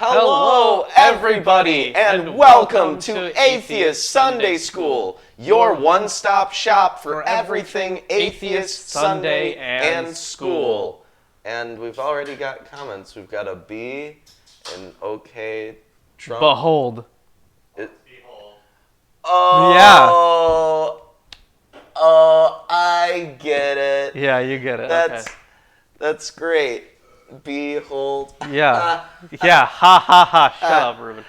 Hello, everybody, and welcome to Atheist Sunday School, your one-stop shop for everything Atheist Sunday and School. And we've already got comments. We've got a B, an OK, Trump. Behold. Behold. Oh. Yeah. Oh, I get it. Yeah, you get it. That's great. Behold. Yeah. Yeah. Ha ha ha. Shut up, Ruben.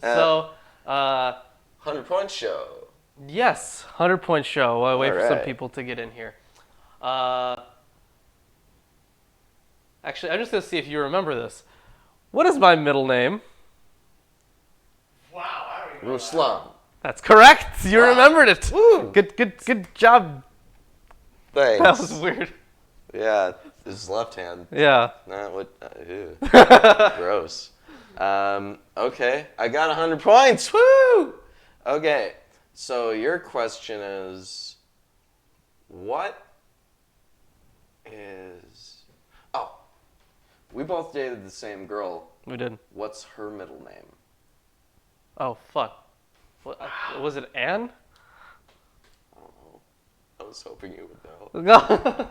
So, 100-point show. Yes, 100-point show. I'll wait for some right. people to get in here. Actually, I'm just going to see if you remember this. What is my middle name? Wow, I don't even know Ruslan. That's correct. You remembered it. Woo. Good job. Thanks. That was weird. Yeah, his left hand. Yeah. Not what. Ew. Gross. Okay, I got 100 points. Woo! Okay, so your question is, what is? Oh, we both dated the same girl. We did. What's her middle name? Oh, fuck. What, was it Anne? Oh, I was hoping you would know. No.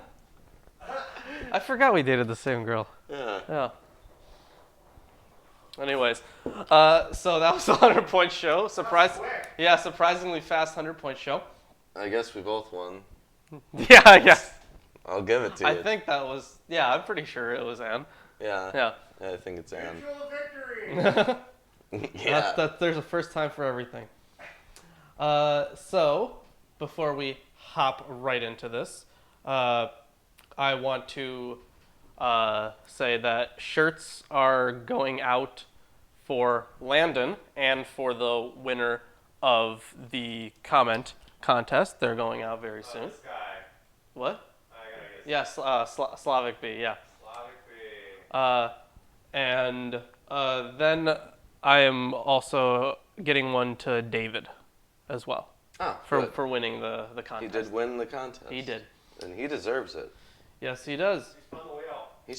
I forgot we dated the same girl. Yeah. Anyways, so that was a 100-point show. Surprisingly fast 100-point show. I guess we both won. Yeah. I'll give it to you. I think that was, I'm pretty sure it was Anne. Yeah. I think it's Anne. Mutual victory. Yeah. There's a first time for everything. So, before we hop right into this, I want to say that shirts are going out for Landon and for the winner of the comment contest. They're going out very soon. This guy. What? I gotta guess. Yes, Slavic B, yeah. Slavic B. And then I am also getting one to David as well for winning the contest. He did win the contest. He did. And he deserves it. Yes, he does. He spun the wheel. He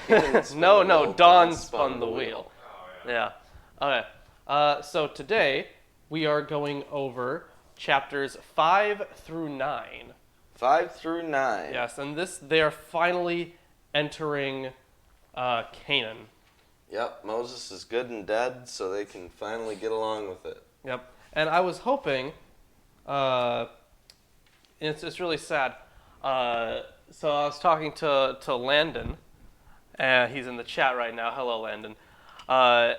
didn't spin the No, wheel, Don spun the wheel. Oh, yeah. Yeah. Okay. So today we are going over chapters 5 through 9. 5 through 9. Yes, and they are finally entering Canaan. Yep, Moses is good and dead, so they can finally get along with it. Yep. And I was hoping, it's really sad. So I was talking to Landon, and he's in the chat right now. Hello, Landon. And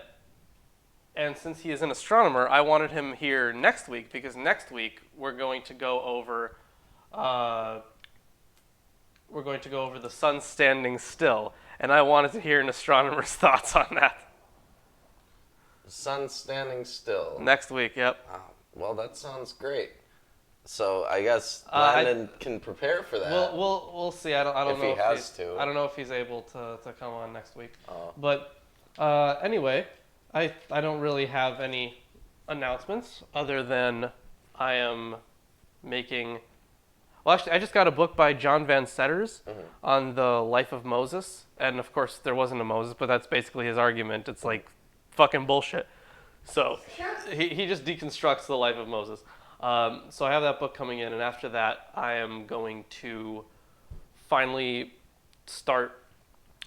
since he is an astronomer, I wanted him here next week because next week we're going to go over the sun standing still, and I wanted to hear an astronomer's thoughts on that. The sun standing still. Next week, yep. Oh, well, that sounds great. So I guess Landon can prepare for that. We'll see. I don't know if he has to. I don't know if he's able to come on next week. Oh. But anyway, I don't really have any announcements other than I am making. Well, actually, I just got a book by John Van Setters on the life of Moses, and of course there wasn't a Moses, but that's basically his argument. It's like fucking bullshit. So he just deconstructs the life of Moses. So I have that book coming in, and after that, I am going to finally start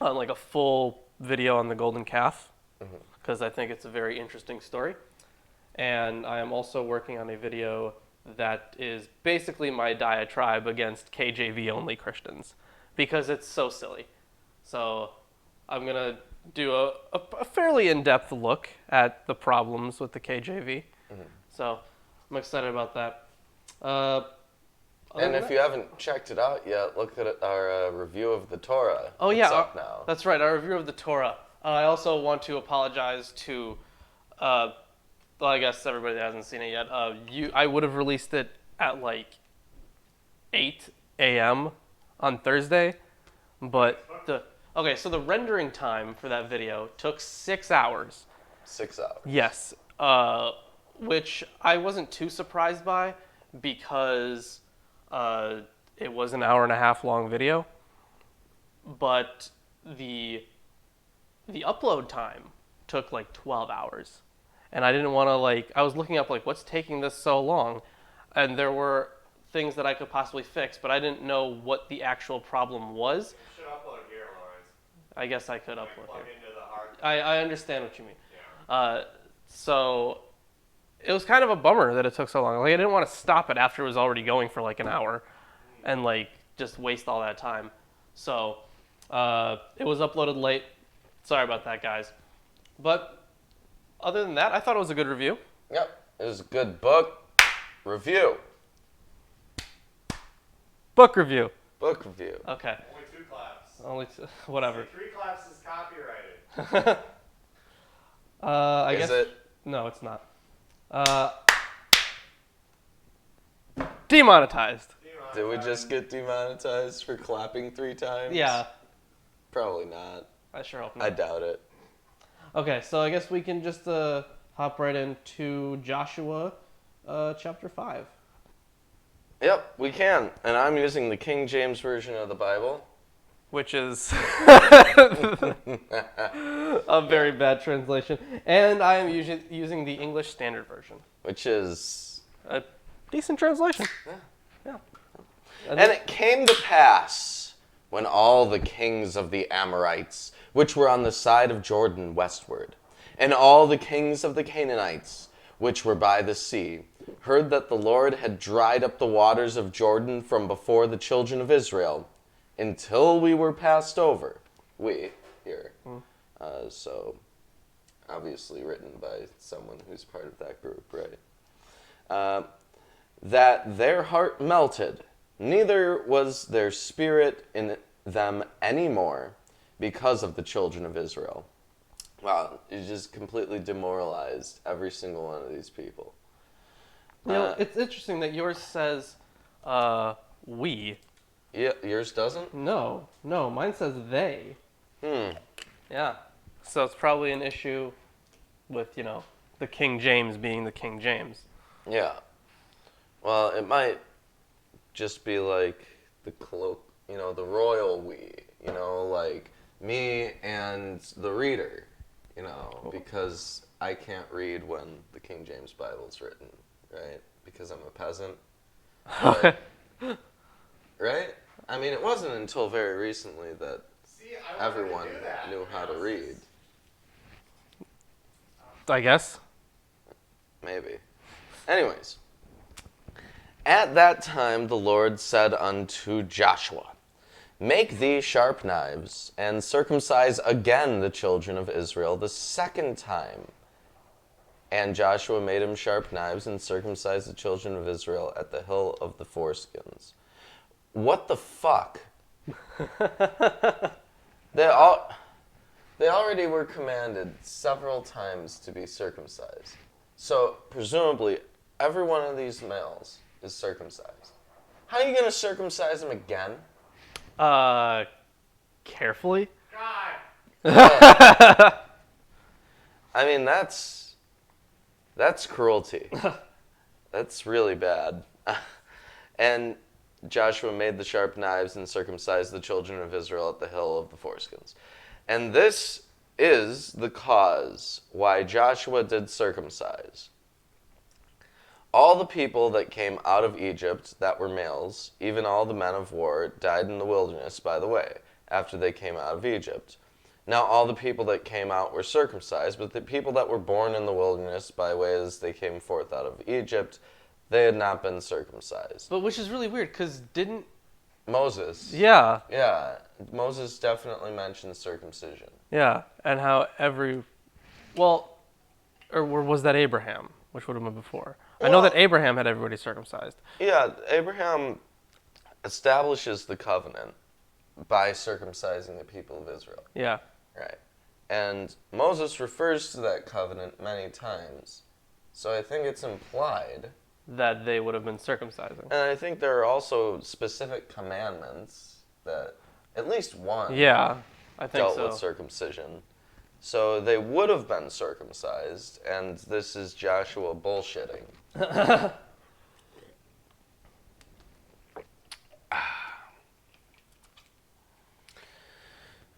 on like a full video on the golden calf, because I think it's a very interesting story. And I am also working on a video that is basically my diatribe against KJV-only Christians, because it's so silly. So I'm going to do a fairly in-depth look at the problems with the KJV. So I'm excited about that. And if you haven't checked it out yet, look at our review of the Torah. Oh, it's yeah. up now. That's right, our review of the Torah. I also want to apologize to, well, I guess everybody that hasn't seen it yet. I would have released it at like 8 a.m. on Thursday, but so the rendering time for that video took 6 hours. 6 hours. Yes, which I wasn't too surprised by because it was an hour and a half long video, but the upload time took like 12 hours. And I didn't want to I was looking up what's taking this so long, and there were things that I could possibly fix, but I didn't know what the actual problem was. You should upload here, Lawrence. I guess I could upload Plug here. into the hard. I understand what you mean. Yeah. So it was kind of a bummer that it took so long. I didn't want to stop it after it was already going for an hour and just waste all that time. So it was uploaded late. Sorry about that, guys. But other than that, I thought it was a good review. Yep, it was a good book review. Book review. Book review. Okay. Only 2 claps. Only whatever. 3 claps is copyrighted. I Is guess it? no, it's not. Demonetized. Did we just get demonetized for clapping 3 times? Yeah, Probably not. I sure hope I not. doubt it. Okay, so I guess we can just hop right into Joshua chapter 5. Yep, we can. And I'm using the King James Version of the Bible. Which is a very bad translation. And I am using the English Standard Version. Which is... A decent translation. Yeah. And it came to pass, when all the kings of the Amorites, which were on the side of Jordan westward, and all the kings of the Canaanites, which were by the sea, heard that the Lord had dried up the waters of Jordan from before the children of Israel, until we were passed over. We, here. So, obviously written by someone who's part of that group, right? That their heart melted, neither was their spirit in them anymore, because of the children of Israel. Wow, you just completely demoralized every single one of these people. It's interesting that yours says we. Yeah, yours doesn't? No, mine says they. Yeah. So it's probably an issue with, the King James being the King James. Yeah. Well, it might just be like the the royal we, like me and the reader, because I can't read when the King James Bible's written, right? Because I'm a peasant. But, right? I mean, it wasn't until very recently that everyone knew how to read. I guess. Maybe. Anyways. At that time the Lord said unto Joshua, Make thee sharp knives, and circumcise again the children of Israel the second time. And Joshua made him sharp knives, and circumcised the children of Israel at the hill of the foreskins. What the fuck? They already were commanded several times to be circumcised. So, presumably, every one of these males is circumcised. How are you going to circumcise them again? Carefully? God! I mean, that's cruelty. That's really bad. And Joshua made the sharp knives and circumcised the children of Israel at the hill of the foreskins. And this is the cause why Joshua did circumcise. All the people that came out of Egypt that were males, even all the men of war, died in the wilderness by the way, after they came out of Egypt. Now all the people that came out were circumcised, but the people that were born in the wilderness by way as they came forth out of Egypt, they had not been circumcised. But which is really weird, because didn't... Moses. Yeah. Yeah, Moses definitely mentioned circumcision. Yeah, and how or was that Abraham, which would have been before? I know that Abraham had everybody circumcised. Yeah, Abraham establishes the covenant by circumcising the people of Israel. Yeah. Right. And Moses refers to that covenant many times. So I think it's implied That they would have been circumcising. And I think there are also specific commandments that at least one Yeah, I think dealt so. with circumcision. So they would have been circumcised, and this is Joshua bullshitting.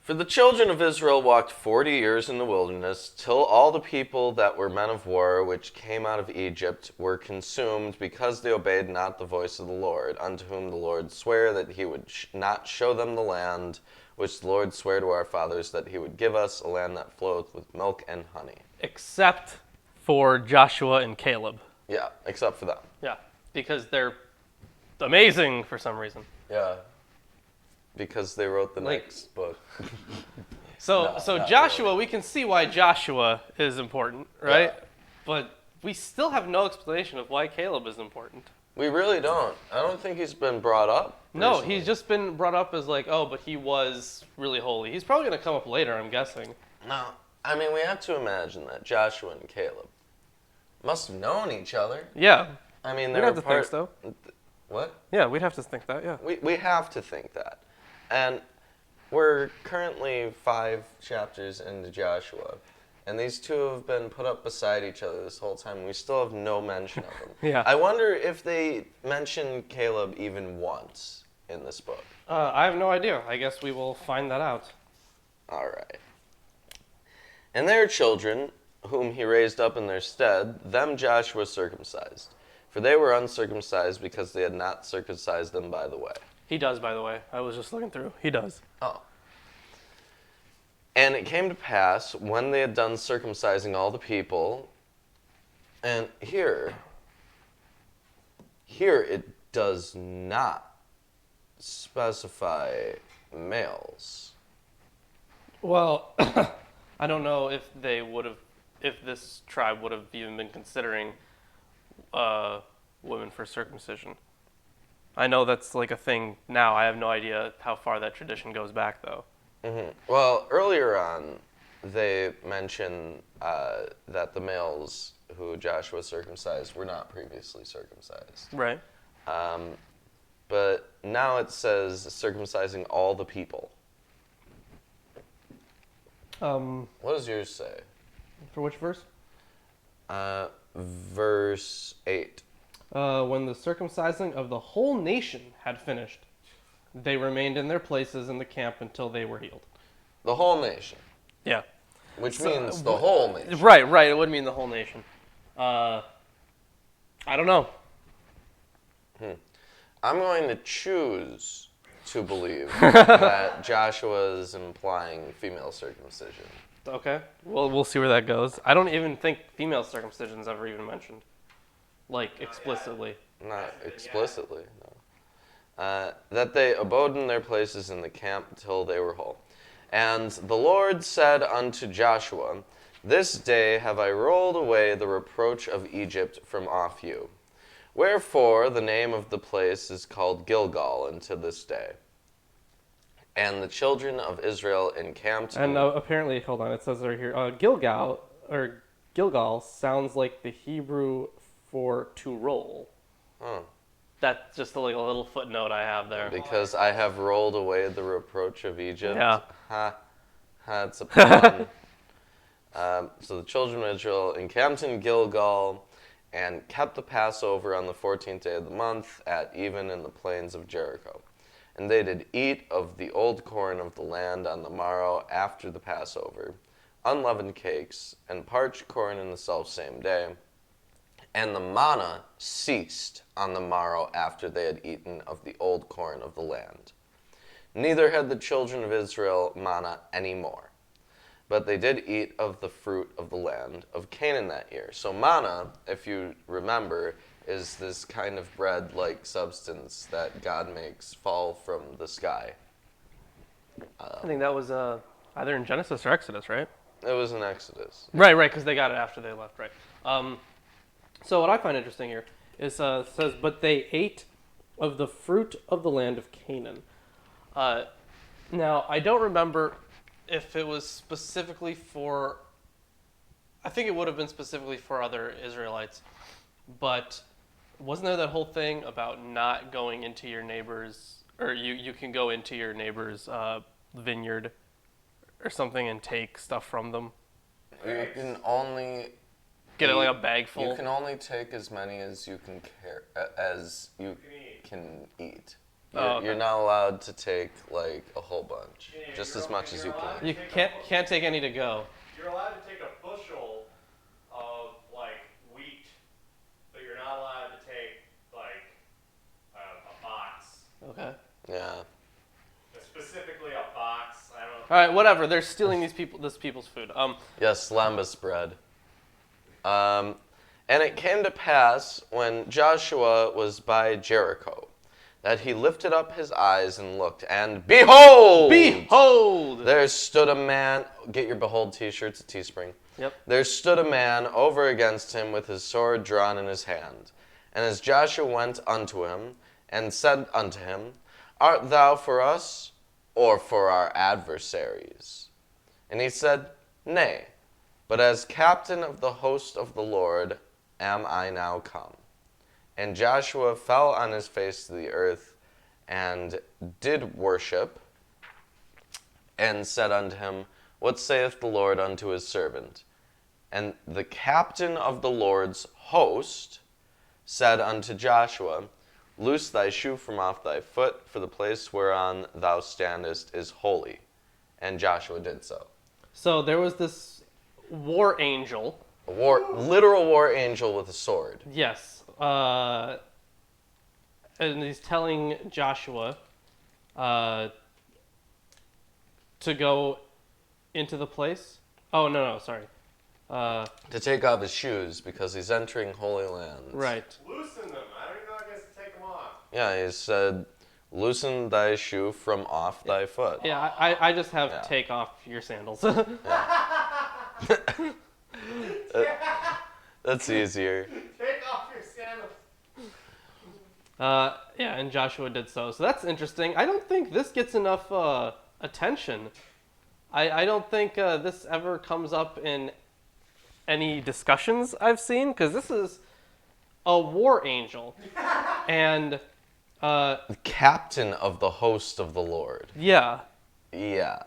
For the children of Israel walked 40 years in the wilderness, till all the people that were men of war, which came out of Egypt, were consumed, because they obeyed not the voice of the Lord, unto whom the Lord sware that he would not show them the land, which the Lord sware to our fathers that he would give us, a land that floweth with milk and honey. Except for Joshua and Caleb. Yeah, except for them. Yeah, because they're amazing for some reason. Yeah. Because they wrote the Like- next book. So No, not Joshua, really. we can see why Joshua is important, right? Yeah. But we still have no explanation of why Caleb is important. We really don't. I don't think he's been brought up. No, recently. he's just been brought up as like, oh, but he was really holy. He's probably going to come up later, I'm guessing. No, I mean, we have to imagine that Joshua and Caleb must have known each other. Yeah. I mean, We'd they're have to part... think so. What? Yeah, we'd have to think that, yeah. We have to think that. And we're currently 5 chapters into Joshua, and these two have been put up beside each other this whole time. We still have no mention of them. Yeah. I wonder if they mention Caleb even once in this book. I have no idea. I guess we will find that out. All right. And their children, whom he raised up in their stead, them Joshua circumcised. For they were uncircumcised because they had not circumcised them by the way. He does, by the way. I was just looking through. He does. Oh. And it came to pass, when they had done circumcising all the people, and here it does not specify males. Well, I don't know if they would have, if this tribe would have even been considering women for circumcision. I know that's like a thing now. I have no idea how far that tradition goes back, though. Mm-hmm. Well, earlier on, they mention that the males who Joshua circumcised were not previously circumcised. Right. But now it says circumcising all the people. What does yours say? For which verse? Verse 8. When the circumcising of the whole nation had finished, they remained in their places in the camp until they were healed. The whole nation. Yeah. Which means the whole nation. Right. It would mean the whole nation. I don't know. I'm going to choose to believe that Joshua is implying female circumcision. Okay. Well, we'll see where that goes. I don't even think female circumcision's ever even mentioned. Like, explicitly. Not explicitly, no. That they abode in their places in the camp till they were whole. And the Lord said unto Joshua, This day have I rolled away the reproach of Egypt from off you. Wherefore the name of the place is called Gilgal unto this day. And the children of Israel encamped. And apparently, hold on, it says right here, Gilgal sounds like the Hebrew for to roll. Huh. That's just like a little footnote I have there. Because I have rolled away the reproach of Egypt. Yeah. Ha. It's a pun. So the children of Israel encamped in Gilgal and kept the Passover on the 14th day of the month at even in the plains of Jericho. And they did eat of the old corn of the land on the morrow after the Passover, unleavened cakes, and parched corn in the selfsame day. And the manna ceased on the morrow after they had eaten of the old corn of the land. Neither had the children of Israel manna any more, but they did eat of the fruit of the land of Canaan that year. So manna, if you remember, is this kind of bread-like substance that God makes fall from the sky. I think that was either in Genesis or Exodus, right? It was in Exodus. Right, because they got it after they left, right. So what I find interesting here is says, but they ate of the fruit of the land of Canaan. Now, I don't remember if it was specifically for, I think it would have been specifically for other Israelites, but wasn't there that whole thing about not going into your neighbor's, or you can go into your neighbor's vineyard or something and take stuff from them? You can only Get it like a bag full? You can only take as many as you can can eat. You're not allowed to take like a whole bunch, just as much as you can. You can't take any to go. You're allowed to take a bushel of like wheat, but you're not allowed to take like a box. Okay. Yeah. Specifically a box. I don't. All right, whatever. They're stealing this people's food. Yes, lembas bread. And it came to pass when Joshua was by Jericho, that he lifted up his eyes and looked, and behold! Behold! There stood a man. Get your Behold t-shirts at Teespring. Yep. There stood a man over against him with his sword drawn in his hand. And as Joshua went unto him, and said unto him, Art thou for us, or for our adversaries? And he said, Nay, but as captain of the host of the Lord am I now come. And Joshua fell on his face to the earth, and did worship, and said unto him, What saith the Lord unto his servant? And the captain of the Lord's host said unto Joshua, Loose thy shoe from off thy foot, for the place whereon thou standest is holy. And Joshua did so. So there was this war angel. Literal war angel with a sword. Yes. And he's telling Joshua to go into the place. Oh, no, sorry. To take off his shoes because he's entering Holy Land. Right. Loosen them. I don't even know I guess to take them off. Yeah, he said, Loosen thy shoe from off thy foot. Yeah, I just have take off your sandals. That's easier. Take off your sandals. Yeah, and Joshua did so. So that's interesting. I don't think this gets enough attention. I don't think this ever comes up in any discussions I've seen, because this is a war angel. And Captain of the host of the Lord. yeah. Yeah.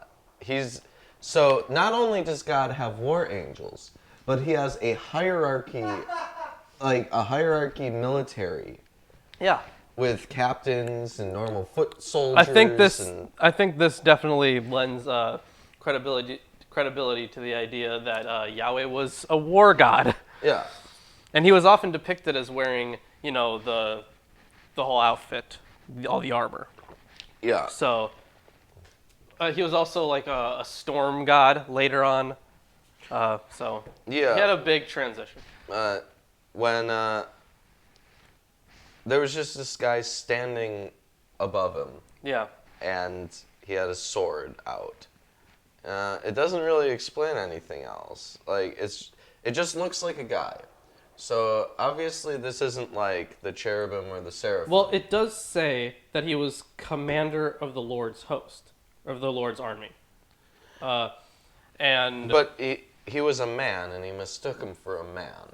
So not only does God have war angels, but he has a hierarchy, like a hierarchy military. Yeah. With captains and normal foot soldiers. I think this definitely lends credibility to the idea that Yahweh was a war god. Yeah. And he was often depicted as wearing, the whole outfit, all the armor. Yeah. So he was also like a storm god later on. So Yeah. he had a big transition. When there was just this guy standing above him. Yeah. And he had a sword out. It doesn't really explain anything else. Like it just looks like a guy. So obviously this isn't like the cherubim or the seraphim. Well, it does say that he was commander of the Lord's host, of the Lord's army. But he was a man, and he mistook him for a man.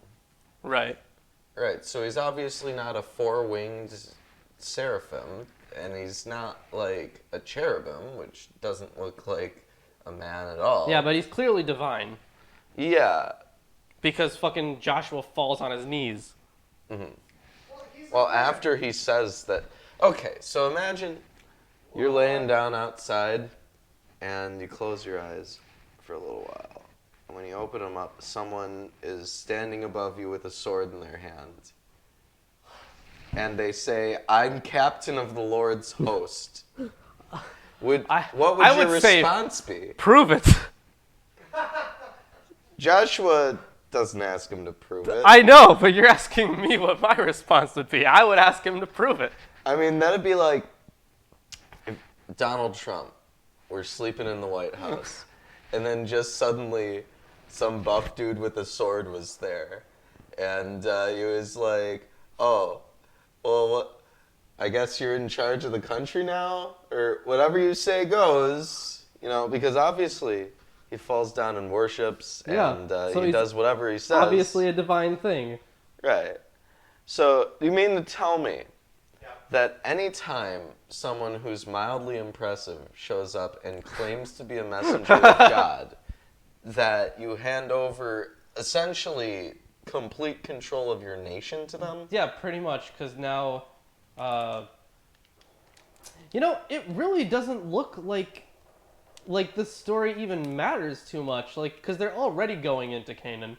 Right. Right, so he's obviously not a four-winged seraphim, and he's not like a cherubim, which doesn't look like a man at all. Yeah, but he's clearly divine. Yeah. Because fucking Joshua falls on his knees. Mm-hmm. Well, after he says that... Okay, so imagine you're laying down outside, and you close your eyes for a little while. And when you open them up, someone is standing above you with a sword in their hand. And they say, I'm captain of the Lord's host. What would your response be? Prove it. Joshua doesn't ask him to prove it. I know, but you're asking me what my response would be. I would ask him to prove it. I mean, that'd be like if Donald Trump were sleeping in the White House, and then just suddenly some buff dude with a sword was there, and he was like, oh, well, what? I guess you're in charge of the country now? Or whatever you say goes, because obviously he falls down and worships, and so he does whatever he says. Obviously a divine thing. Right. So, you mean to tell me that any time someone who's mildly impressive shows up and claims to be a messenger of God, that you hand over essentially complete control of your nation to them? Yeah, pretty much, because now You know, it really doesn't look like this story even matters too much. Like, because they're already going into Canaan.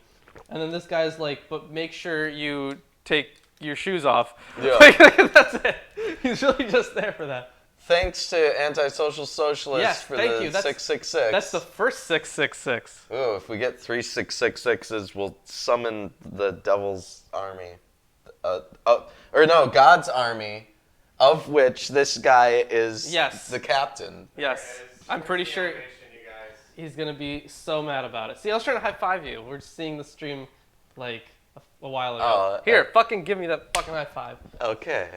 And then this guy's like, but make sure you take your shoes off. Yeah. That's it. He's really just there for that. Thanks to Antisocial Socialists for thank the you. That's 666. That's the first 666. Ooh, if we get 3 666s, we'll summon the devil's army. Or no, God's army, of which this guy is the captain. Yes. I'm pretty sure You guys. he's going to be so mad about it. See, I was trying to high-five you. We're just seeing the stream, like, a while ago. Here, fucking give me that fucking high-five. Okay.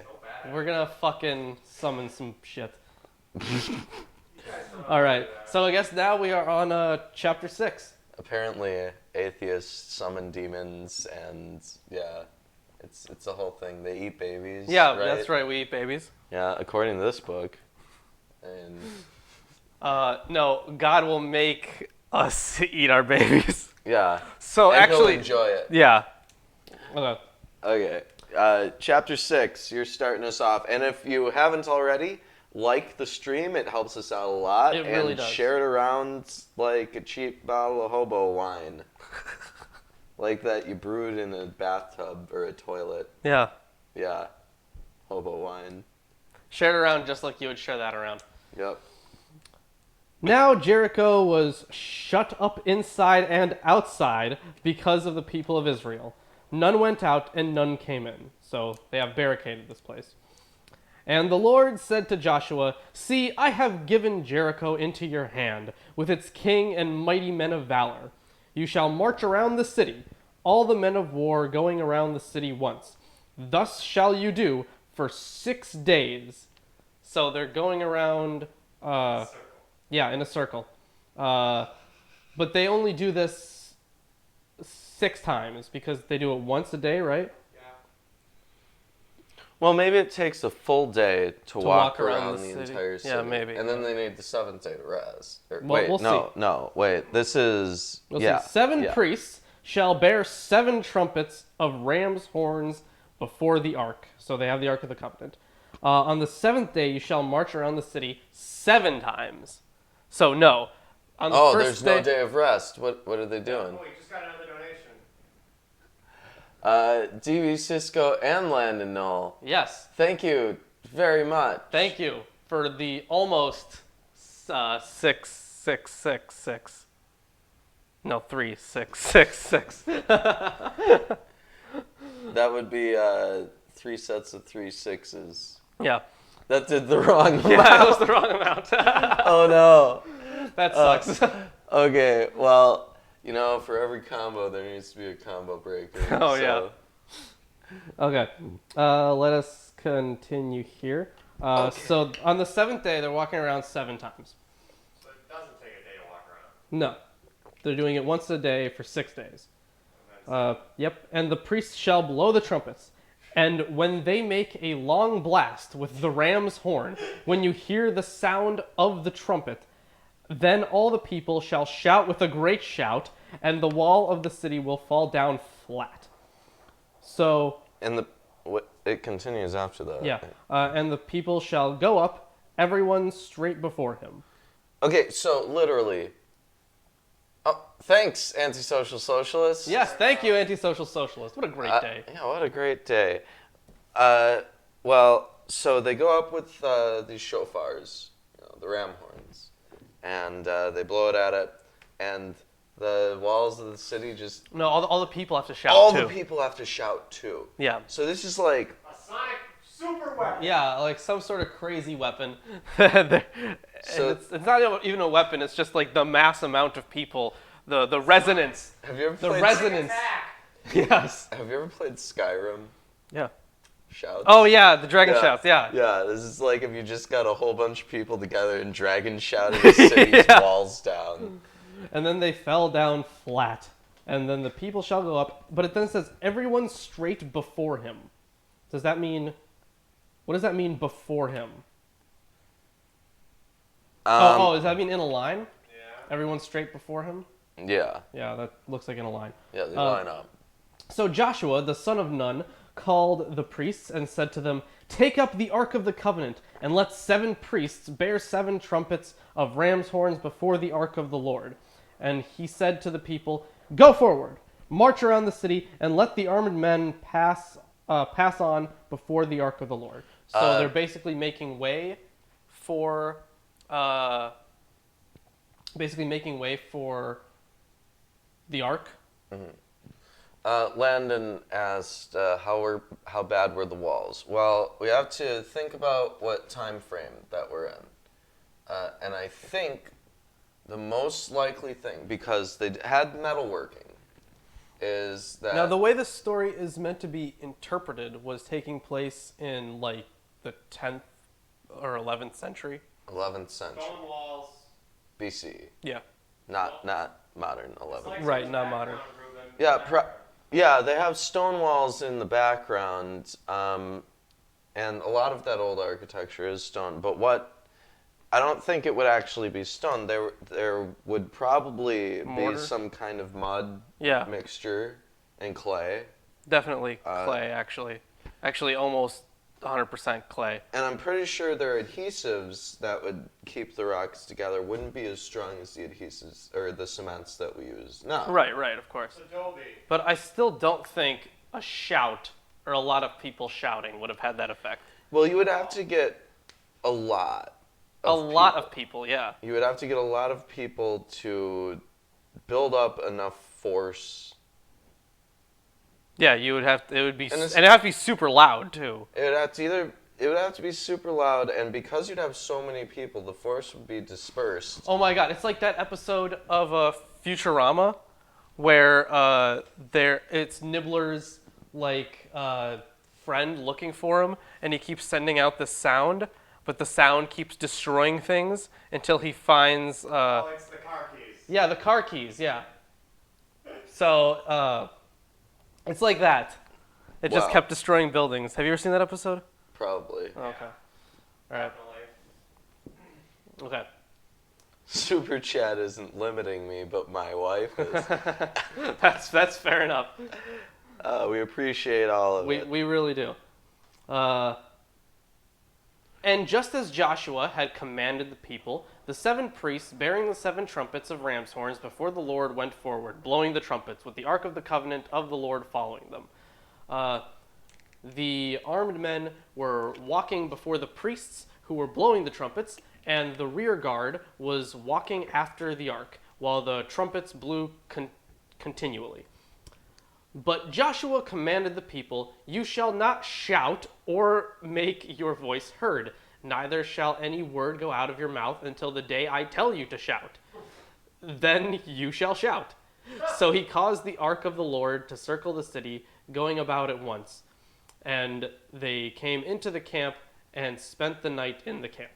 We're going to fucking summon some shit. All right. So I guess now we are on chapter 6. Apparently, atheists summon demons, and yeah, it's a whole thing. They eat babies. Yeah, right? that's right. We eat babies. Yeah, according to this book. And no, God will make us eat our babies. yeah. So and actually, he'll enjoy it. Yeah. Okay. Okay. Chapter 6. You're starting us off, and if you haven't already, like the stream. It helps us out a lot. It really and does. share it around like a cheap bottle of hobo wine. Like that you brewed in a bathtub or a toilet. Yeah. Yeah. Hobo wine. Share it around just like you would share that around. Yep. Now Jericho was shut up inside and outside because of the people of Israel. None went out and none came in. So they have barricaded this place. And the Lord said to Joshua, "See, I have given Jericho into your hand, with its king and mighty men of valor. You shall march around the city, all the men of war going around the city once. Thus shall you do for 6 days." So they're going around, in a circle. But they only do this 6 times because they do it once a day, right? Well, maybe it takes a full day to walk around the city. entire city. Yeah, maybe. And then they need the 7th day to rest. Well, we'll Wait. This is... We'll see. 7 priests shall bear 7 trumpets of ram's horns before the ark. So they have the Ark of the Covenant. On the 7th day, you shall march around the city 7 times. So, no. On the first there's no day of rest. What are they doing? Oh, we just got another donation. DB Cisco and Landon Knoll. Yes. Thank you very much. Thank you for the almost 666. No, 3666. That would be 3 sets of 3 6s. Yeah. That did the wrong amount. Yeah, that was the wrong amount. Oh no. That sucks. Okay, well, you know, for every combo there needs to be a combo breaker. Oh, yeah. Okay. Let us continue here. So on the 7th day, they're walking around 7 times. So it doesn't take a day to walk around. No. They're doing it once a day for 6 days. Yep. And the priests shall blow the trumpets. And when they make a long blast with the ram's horn, when you hear the sound of the trumpet, then all the people shall shout with a great shout, and the wall of the city will fall down flat. So... And it continues after that. Yeah. And the people shall go up, everyone straight before him. Okay, so literally... Oh, thanks, Antisocial Socialists. Yes, thank you, Antisocial Socialist. What a great day. Yeah, what a great day. Well, so they go up with these shofars, the ram horns, and they blow it at it, and the walls of the city just... No, all the people have to shout, all too. the people have to shout, too. Yeah. So this is like... A sonic super weapon. Yeah, like some sort of crazy weapon. So it's not even a weapon, it's just like the mass amount of people, the resonance. Have you ever The played... resonance. Yes. Have you ever played Skyrim? Yeah. Shouts? Oh, yeah, the dragon shouts, yeah. Yeah, this is like if you just got a whole bunch of people together and dragon shouted the city's walls down. And then they fell down flat. And then the people shall go up. But it then says, everyone straight before him. Does that mean... What does that mean, before him? Does that mean in a line? Yeah. Everyone straight before him? Yeah. Yeah, that looks like in a line. Yeah, they line up. So Joshua, the son of Nun, called the priests and said to them, "Take up the Ark of the Covenant and let 7 priests bear 7 trumpets of ram's horns before the ark of the Lord. And he said to the people, Go forward, march around the city, and let the armed men pass on before the ark of the Lord. So they're basically making way for the ark. Landon asked, how bad were the walls? Well, we have to think about what time frame that we're in. And I think the most likely thing, because they had metalworking, is that... Now, the way the story is meant to be interpreted was taking place in, like, the 10th or 11th century. 11th century. Stone walls. BC. Yeah. Not modern 11th. Like Right, some not modern. background, Ruben. Yeah, they have stone walls in the background, and a lot of that old architecture is stone. But I don't think it would actually be stone. There would probably Mortar? be some kind of mud Yeah. mixture and clay. Definitely clay, actually. Actually, almost 100% clay. And I'm pretty sure their adhesives that would keep the rocks together wouldn't be as strong as the adhesives or the cements that we use now. Right, of course. Adobe. But I still don't think a shout or a lot of people shouting would have had that effect. Well, you would have to get a lot. Of people, yeah. You would have to get a lot of people to build up enough force. Yeah, you would have. It would be, And and it'd have to be super loud too. It would have to be super loud, and because you'd have so many people, the force would be dispersed. Oh my God! It's like that episode of Futurama, where it's Nibbler's friend looking for him, and he keeps sending out this sound, but the sound keeps destroying things until he finds. Oh, it's the car keys. Yeah, the car keys. Yeah. So it's like that. It just Wow. kept destroying buildings. Have you ever seen that episode? Probably. Oh, okay. All right. Definitely. Okay. Super chat isn't limiting me, but my wife is. That's fair enough. We appreciate all of it. We really do. And just as Joshua had commanded the people, the 7 priests bearing the 7 trumpets of ram's horns before the Lord went forward, blowing the trumpets, with the ark of the covenant of the Lord following them. The armed men were walking before the priests who were blowing the trumpets, and the rear guard was walking after the ark, while the trumpets blew continually. But Joshua commanded the people, You shall not shout or make your voice heard, neither shall any word go out of your mouth until the day I tell you to shout. Then you shall shout. So he caused the ark of the Lord to circle the city, going about at once. And they came into the camp and spent the night in the camp.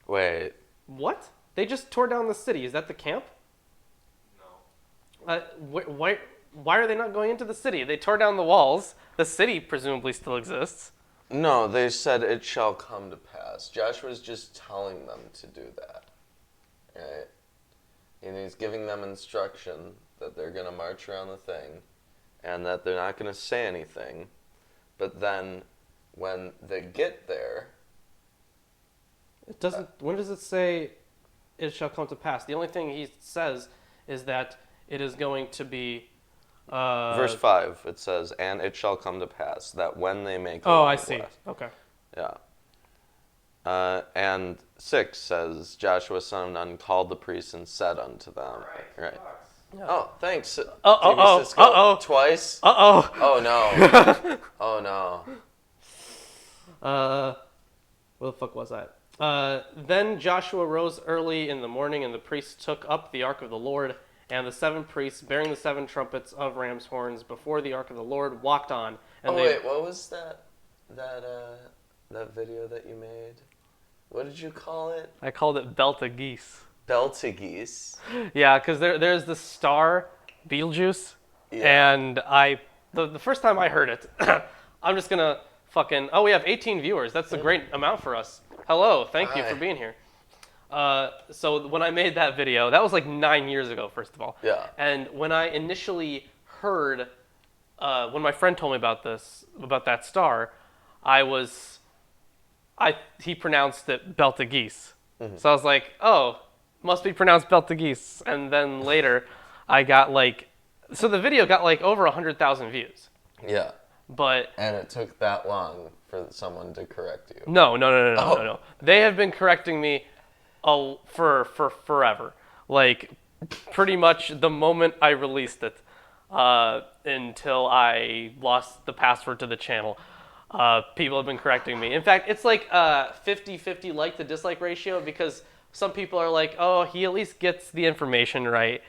Wait. What? They just tore down the city. Is that the camp? No. Why are they not going into the city? They tore down the walls. The city presumably still exists. No, they said it shall come to pass. Joshua's just telling them to do that. Right? And he's giving them instruction that they're going to march around the thing and that they're not going to say anything. But then when they get there... It doesn't. When does it say it shall come to pass? The only thing he says is that it is going to be... Verse 5, it says, And it shall come to pass that when they make a Oh, long I see. blast. Okay. Yeah. And 6 says, Joshua son of Nun called the priests and said unto them. Right. Yeah. Oh, thanks. Uh-oh. Cisco. Uh-oh. Twice? Uh-oh. Oh, no. Oh, no. Where the fuck was I? Then Joshua rose early in the morning, and the priests took up the ark of the Lord, and the 7 priests, bearing the 7 trumpets of ram's horns before the ark of the Lord, walked on. And Wait, what was that video that you made? What did you call it? I called it Belt of Geese. Belt of Geese. Yeah, because there's the star, Beetlejuice, Yeah. and the first time I heard it, I'm just going to fucking... Oh, we have 18 viewers. That's a great amount for us. Hello, thank you for being here. So when I made that video, that was like 9 years ago, first of all. Yeah. And when I initially heard, when my friend told me about that star, I was he pronounced it Beltageese. So I was like, oh, must be pronounced Beltageese. And then later, I got so the video got over 100,000 views. Yeah. But and it took that long for someone to correct you. No. They have been correcting me for forever. Pretty much the moment I released it until I lost the password to the channel. People have been correcting me. In fact, it's 50-50 like to dislike ratio because some people are like, oh, he at least gets the information right,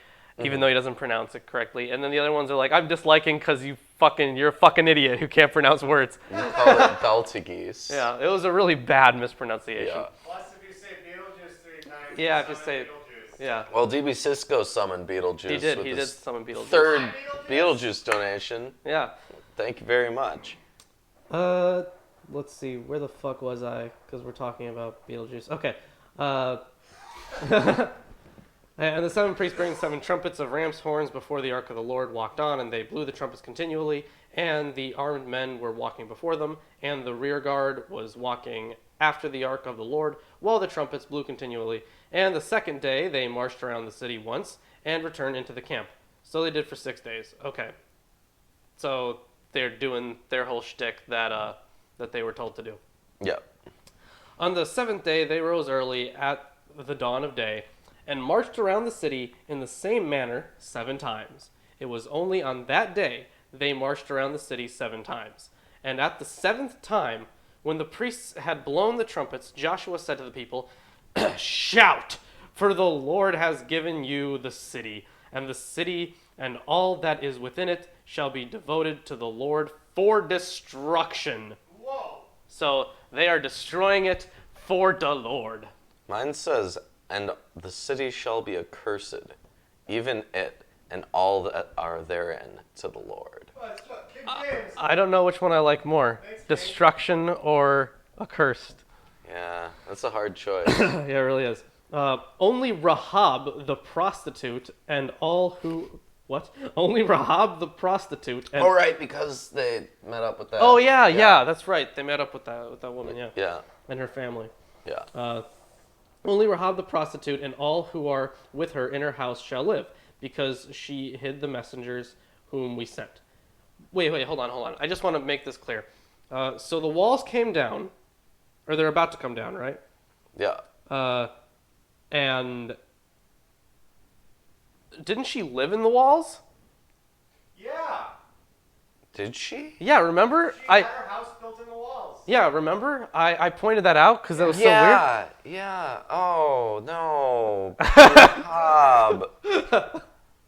even though he doesn't pronounce it correctly. And then the other ones are like, I'm disliking because you're a fucking idiot who can't pronounce words. You call it Beltageese. Yeah, it was a really bad mispronunciation. Yeah. Plus, if you say Beetlejuice 3 times, Yeah, you just summon say Beetlejuice. Yeah. Well, DB Cisco summoned Beetlejuice. He did. with He did his summon Beetlejuice. Third Beetlejuice donation. Yeah. Thank you very much. Let's see. Where the fuck was I? Because we're talking about Beetlejuice. Okay. And the seven priests bring 7 trumpets of ram's horns before the ark of the Lord walked on, and they blew the trumpets continually, and the armed men were walking before them, and the rear guard was walking after the ark of the Lord, while the trumpets blew continually. And the second day they marched around the city once, and returned into the camp. So they did for 6 days. Okay. So they're doing their whole shtick that they were told to do. Yep. On the 7th day they rose early at the dawn of day, and marched around the city in the same manner 7 times. It was only on that day they marched around the city 7 times. And at the 7th time, when the priests had blown the trumpets, Joshua said to the people, Shout, for the Lord has given you the city and all that is within it shall be devoted to the Lord for destruction. Whoa! So they are destroying it for the Lord. Mine says, and the city shall be accursed, even it and all that are therein to the Lord. Oh, it's King James. I don't know which one I like more, Thanks, Kate. destruction or accursed. Yeah, that's a hard choice. Yeah, it really is. Only Rahab the prostitute and all who... What? Only Rahab the prostitute and... Oh, right, because they met up with that. Oh, yeah, that's right. They met up with that woman, yeah. Yeah, And her family. yeah. Only Rahab the prostitute and all who are with her in her house shall live, because she hid the messengers whom we sent. Wait, hold on. I just want to make this clear. So the walls came down, or they're about to come down, right? Yeah. And didn't she live in the walls? Yeah. Did she? Yeah, remember? She had her house built in the walls. Yeah, remember? I pointed that out because that was Yeah, yeah. Oh, no. Rahab. so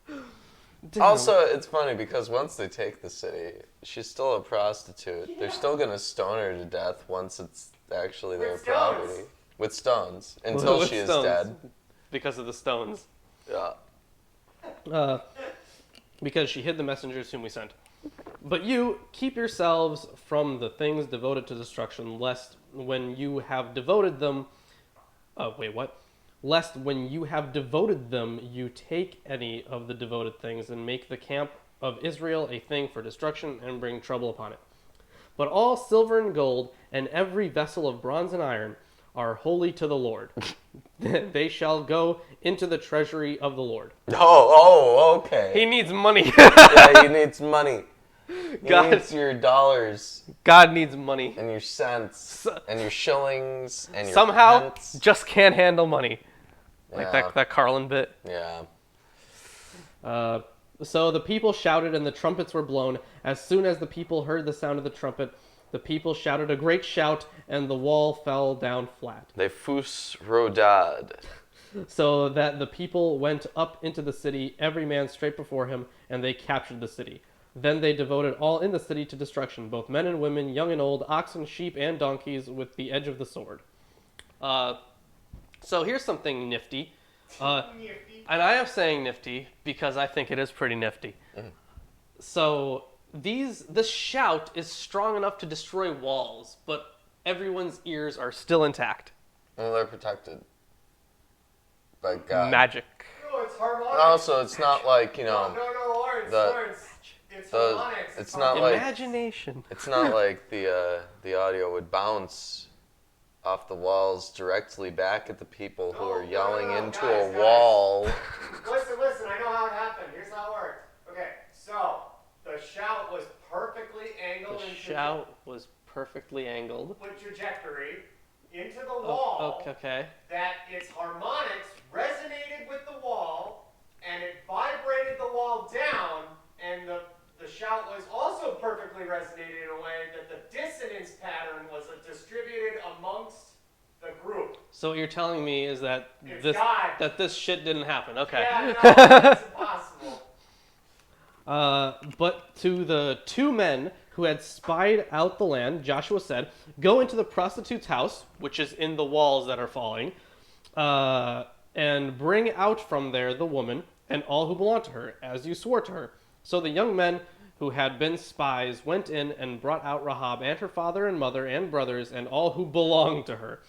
weird. Also, it's funny because once they take the city, she's still a prostitute. Yeah. They're still going to stone her to death once it's actually their property. With stones. Until With she is stones. dead. Because of the stones. Yeah. Because she hid the messengers whom we sent. But you keep yourselves from the things devoted to destruction, lest when you have devoted them... Lest when you have devoted them, you take any of the devoted things and make the camp of Israel a thing for destruction and bring trouble upon it. But all silver and gold and every vessel of bronze and iron are holy to the Lord. They shall go into the treasury of the Lord. Oh, okay. He needs money. Yeah, he needs money. He God. needs your dollars God needs money. and your cents and your shillings and your Somehow, pence. just can't handle money. Like Yeah. that Carlin bit. Yeah. So the people shouted and the trumpets were blown. As soon as the people heard the sound of the trumpet, the people shouted a great shout, and the wall fell down flat. They fus rodad. So that the people went up into the city, every man straight before him, and they captured the city. Then they devoted all in the city to destruction, both men and women, young and old, oxen, sheep, and donkeys, with the edge of the sword. So here's something nifty. Nifty. And I am saying nifty because I think it is pretty nifty. So this shout is strong enough to destroy walls, but everyone's ears are still intact. Well, they're protected by God. Magic. No, it's harmonic. And also, it's not like, No, Lawrence. It's the- harmonics. it's not like- Imagination. It's not like the audio would bounce off the walls directly back at the people who are No, yelling no, into guys, a wall. Listen, I know how it happened. Here's how it worked. Okay, so the shout was perfectly angled The into shout was perfectly angled. with trajectory into the wall. Okay. That its harmonics resonated with the wall, and it vibrated the wall down, and the shout was also perfectly resonated in a way that the dissonance pattern was distributed amongst the group. So what you're telling me is that It's God. this shit didn't happen. Okay. Yeah, no, that's impossible. But to the two men who had spied out the land, Joshua said, "Go into the prostitute's house, which is in the walls that are falling, and bring out from there the woman and all who belong to her, as you swore to her." So the young men who had been spies went in and brought out Rahab and her father and mother and brothers and all who belonged to her.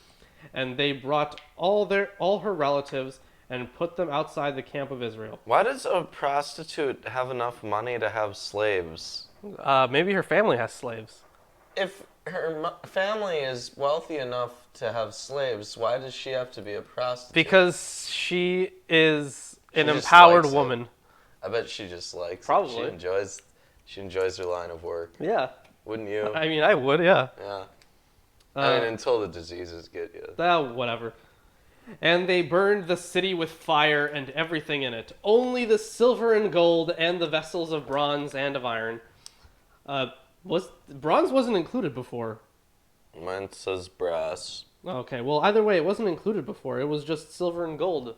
And they brought all her relatives and put them outside the camp of Israel. Why does a prostitute have enough money to have slaves? Maybe her family has slaves. If her family is wealthy enough to have slaves, why does she have to be a prostitute? Because she is an just empowered likes it. woman. I bet she just likes Probably. it. She enjoys her line of work. Yeah. Wouldn't you? I mean, I would, yeah. Yeah. I mean, until the diseases get you. Whatever. And they burned the city with fire and everything in it. Only the silver and gold and the vessels of bronze and of iron. Bronze wasn't included before. Mine says brass. Okay, well, either way, it wasn't included before. It was just silver and gold.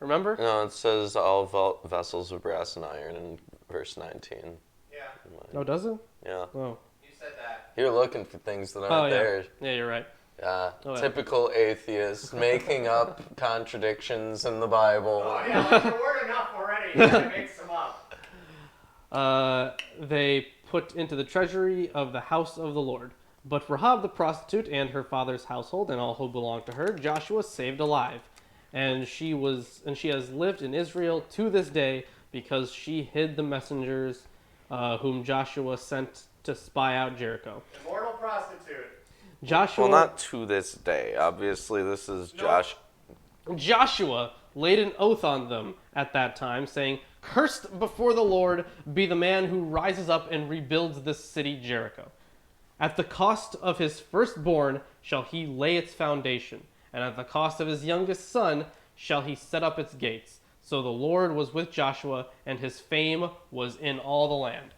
Remember? No, it says all vessels of brass and iron in verse 19. Yeah, Oh, does it? Yeah. Oh. you said that. You're looking for things that aren't Oh, yeah. there. Yeah, you're right. Yeah. Oh, yeah. Typical atheist, making up contradictions in the Bible. Oh yeah, like there weren't enough already. You gotta mix them up. They put into the treasury of the house of the Lord. But Rahab the prostitute and her father's household and all who belonged to her, Joshua saved alive. And she has lived in Israel to this day because she hid the messengers whom Joshua sent to spy out Jericho. Immortal prostitute. Joshua, Well, not to this day. Obviously, this is Josh. Joshua laid an oath on them at that time, saying, "Cursed before the Lord be the man who rises up and rebuilds this city Jericho. At the cost of his firstborn shall he lay its foundation, and at the cost of his youngest son shall he set up its gates." So the Lord was with Joshua, and his fame was in all the land.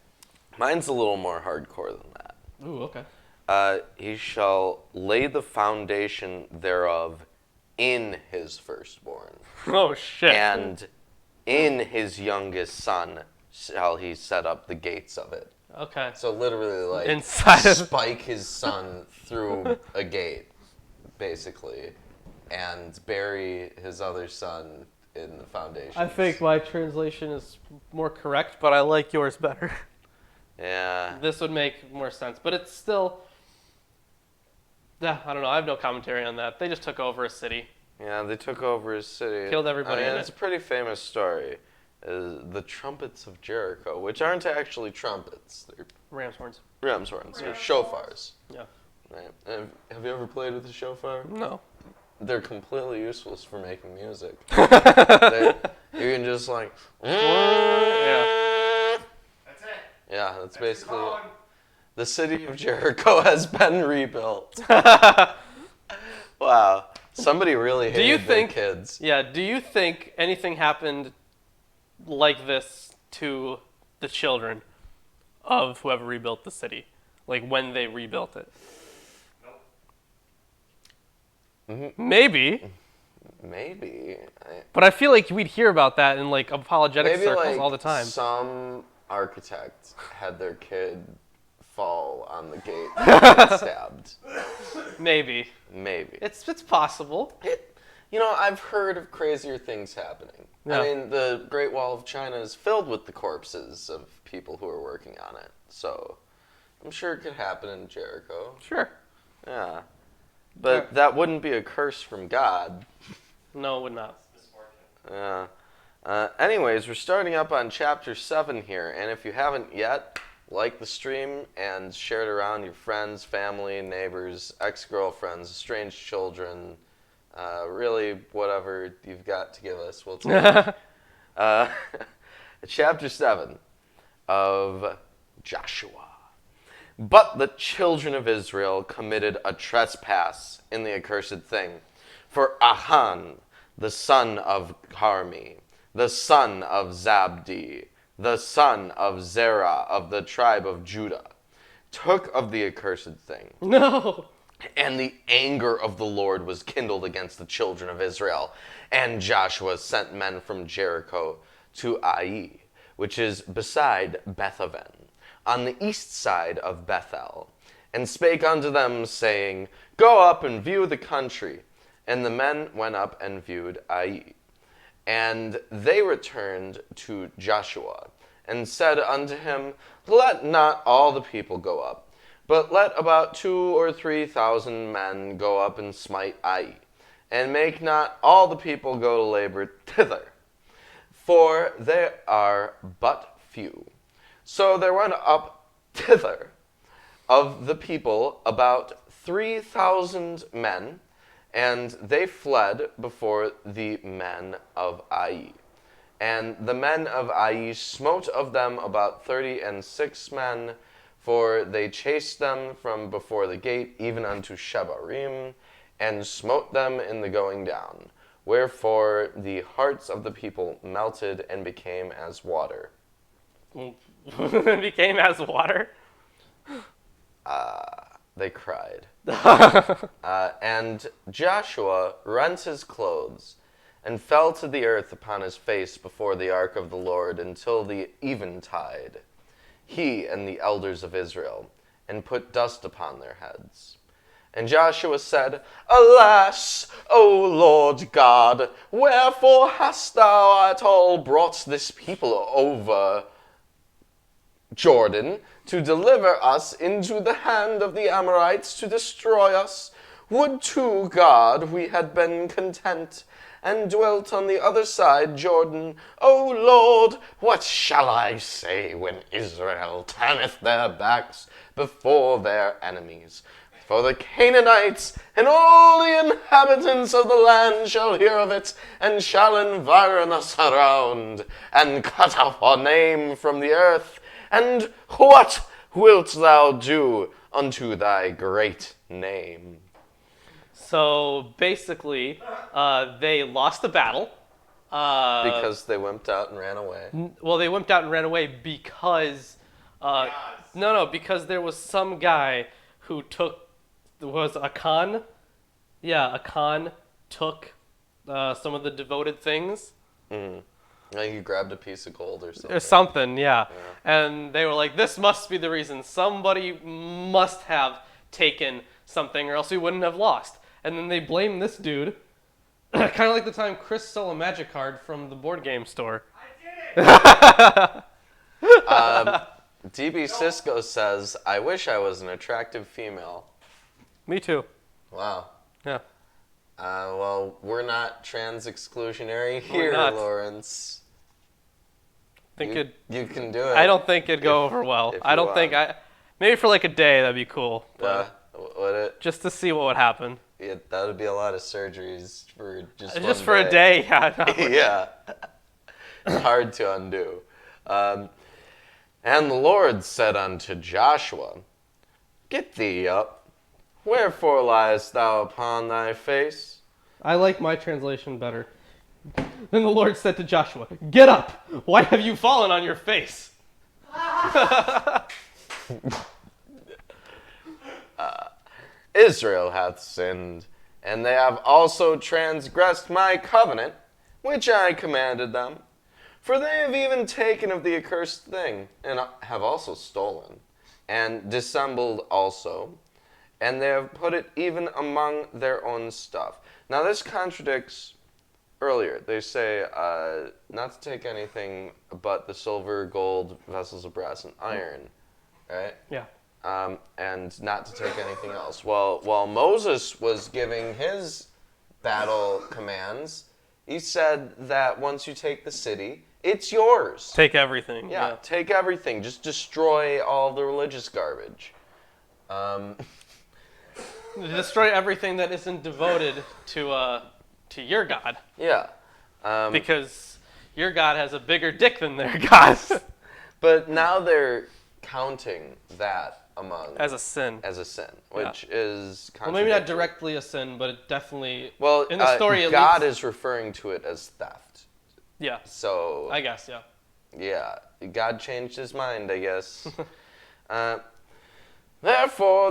Mine's a little more hardcore than that. Ooh, okay. He shall lay the foundation thereof in his firstborn, Oh, shit. and in his youngest son shall he set up the gates of it. Okay. So literally, like, Inside of- spike his son through a gate, basically, and bury his other son in the foundation. I think my translation is more correct, but I like yours better. Yeah. This would make more sense, but it's still... I don't know. I have no commentary on that. They just took over a city. Yeah, they took over his city. Killed everybody I mean, in it's it. a pretty famous story. The trumpets of Jericho, which aren't actually trumpets. They're Ram's horns. ram's horns. They're shofars. Yeah. Right. Have you ever played with a shofar? No. They're completely useless for making music. You can just like... Yeah. That's it. Yeah, that's basically your it. phone. The city of Jericho has been rebuilt. Wow. Somebody really hated you their think- kids. Yeah, do you think anything happened like this to the children of whoever rebuilt the city? Like when they rebuilt it? Nope. Maybe. Maybe. But I feel like we'd hear about that in like apologetic Maybe circles like all the time. some architect had their kid fall on the gate and get stabbed. Maybe. Maybe. It's possible. You know, I've heard of crazier things happening. Yeah. I mean, the Great Wall of China is filled with the corpses of people who are working on it. So, I'm sure it could happen in Jericho. Sure. Yeah. But that wouldn't be a curse from God. No, it would not. Yeah. Anyways, we're starting up on chapter 7 here, and if you haven't yet, like the stream and share it around your friends, family, neighbors, ex-girlfriends, estranged children, really whatever you've got to give us, we'll take. Chapter 7 of Joshua. But the children of Israel committed a trespass in the accursed thing. For Achan, the son of Carmi, the son of Zabdi, the son of Zerah of the tribe of Judah, took of the accursed thing. No. And the anger of the Lord was kindled against the children of Israel. And Joshua sent men from Jericho to Ai, which is beside Bethaven, on the east side of Bethel, and spake unto them, saying, Go up and view the country. And the men went up and viewed Ai. And they returned to Joshua, and said unto him, Let not all the people go up, but let about 2,000 or 3,000 men go up and smite Ai, and make not all the people go to labor thither, for they are but few. So there went up thither of the people about 3,000 men, and they fled before the men of Ai. And the men of Ai smote of them about 36 men, for they chased them from before the gate, even unto Shebarim, and smote them in the going down. Wherefore the hearts of the people melted and became as water. Became as water? They cried. And Joshua rent his clothes, and fell to the earth upon his face before the ark of the Lord until the eventide, he and the elders of Israel, and put dust upon their heads. And Joshua said, Alas, O Lord God, wherefore hast thou at all brought this people over Jordan to deliver us into the hand of the Amorites to destroy us? Would to God we had been content and dwelt on the other side Jordan. O Lord, what shall I say when Israel turneth their backs before their enemies? For the Canaanites and all the inhabitants of the land shall hear of it, and shall environ us around, and cut off our name from the earth. And what wilt thou do unto thy great name? So basically, they lost the battle. Because they wimped out and ran away. Well, they wimped out and ran away because... because there was some guy who was Achan? Yeah, Achan took some of the devoted things. Mm-hmm. Like he grabbed a piece of gold or something. Or something, yeah. And they were like, this must be the reason. Somebody must have taken something or else we wouldn't have lost. And then they blame this dude. Kind of like the time Chris stole a magic card from the board game store. I did it! DB Cisco says, I wish I was an attractive female. Me too. Wow. Yeah. Well, we're not trans exclusionary here, not. Lawrence. You can do it. I don't think it'd go over well. I don't think maybe for like a day that'd be cool. But would it? just to see what would happen. Yeah, that would be a lot of surgeries for just one for a day, yeah. No. Yeah. It's hard to undo. And the Lord said unto Joshua, Get thee up. Wherefore liest thou upon thy face? I like my translation better. Then the Lord said to Joshua, Get up! Why have you fallen on your face? Israel hath sinned, and they have also transgressed my covenant, which I commanded them. For they have even taken of the accursed thing, and have also stolen, and dissembled also, and they have put it even among their own stuff. Now this contradicts earlier. They say not to take anything but the silver, gold, vessels of brass, and iron, right? Yeah. And not to take anything else. Well, while Moses was giving his battle commands, he said that once you take the city, it's yours. Take everything. Yeah, take everything. Just destroy all the religious garbage. Destroy everything that isn't devoted to your God. Yeah. Because your God has a bigger dick than their God. But now they're counting that among as a sin, which is well, maybe not directly a sin, but it definitely. Well, in the story, God is referring to it as theft. Yeah. So I guess, yeah. Yeah, God changed his mind, I guess. Therefore,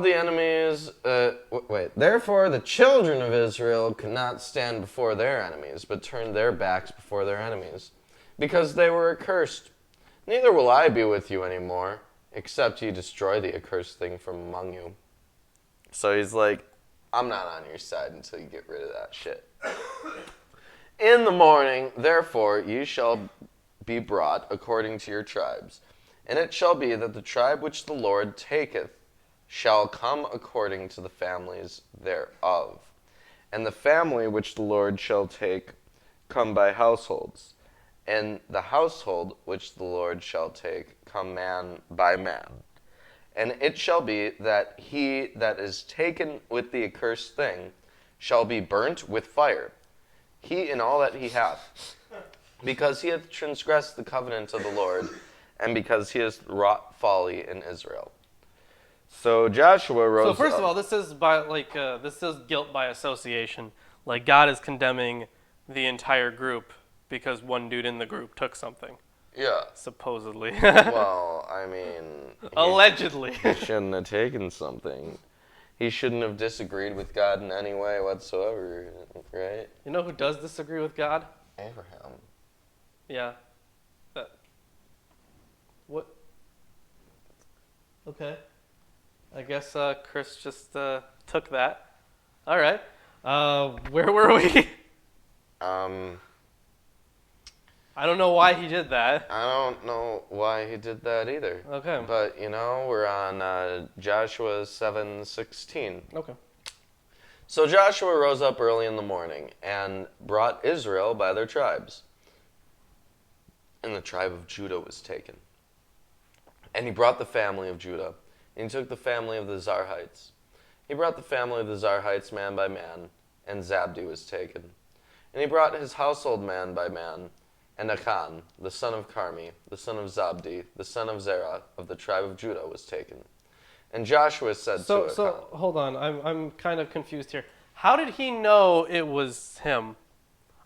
Therefore, the children of Israel could not stand before their enemies, but turned their backs before their enemies, because they were accursed. Neither will I be with you anymore, except you destroy the accursed thing from among you. So he's like, I'm not on your side until you get rid of that shit. In the morning, therefore, you shall be brought according to your tribes. And it shall be that the tribe which the Lord taketh shall come according to the families thereof. And the family which the Lord shall take come by households. And the household which the Lord shall take come man by man. And it shall be that he that is taken with the accursed thing shall be burnt with fire, he and all that he hath, because he hath transgressed the covenant of the Lord, and because he has wrought folly in Israel. So Joshua rose up. So first of all, this is this is guilt by association. Like God is condemning the entire group because one dude in the group took something. Yeah. Supposedly. Well, I mean... Allegedly. He shouldn't have taken something. He shouldn't have disagreed with God in any way whatsoever, right? You know who does disagree with God? Abraham. Yeah. What? Okay. I guess Chris just took that. All right. Where were we? I don't know why he did that. I don't know why he did that either. Okay. But, we're on Joshua 7:16. Okay. So Joshua rose up early in the morning and brought Israel by their tribes. And the tribe of Judah was taken. And he brought the family of Judah. And he took the family of the Zarhites. He brought the family of the Zarhites man by man. And Zabdi was taken. And he brought his household man by man. And Achan, the son of Carmi, the son of Zabdi, the son of Zerah, of the tribe of Judah, was taken. And Joshua said to Achan... So, hold on. I'm kind of confused here. How did he know it was him?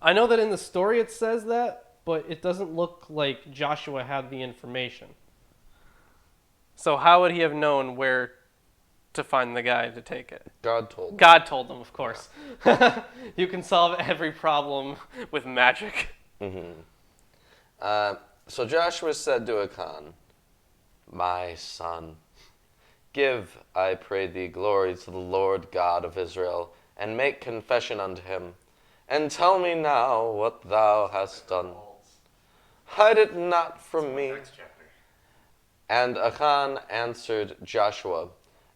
I know that in the story it says that, but it doesn't look like Joshua had the information. So how would he have known where to find the guy to take it? God told him. God told him, of course. You can solve every problem with magic. Mm-hmm. So Joshua said to Achan, My son, give, I pray thee, glory to the Lord God of Israel, and make confession unto him, and tell me now what thou hast done. Hide it not from me. And Achan answered Joshua,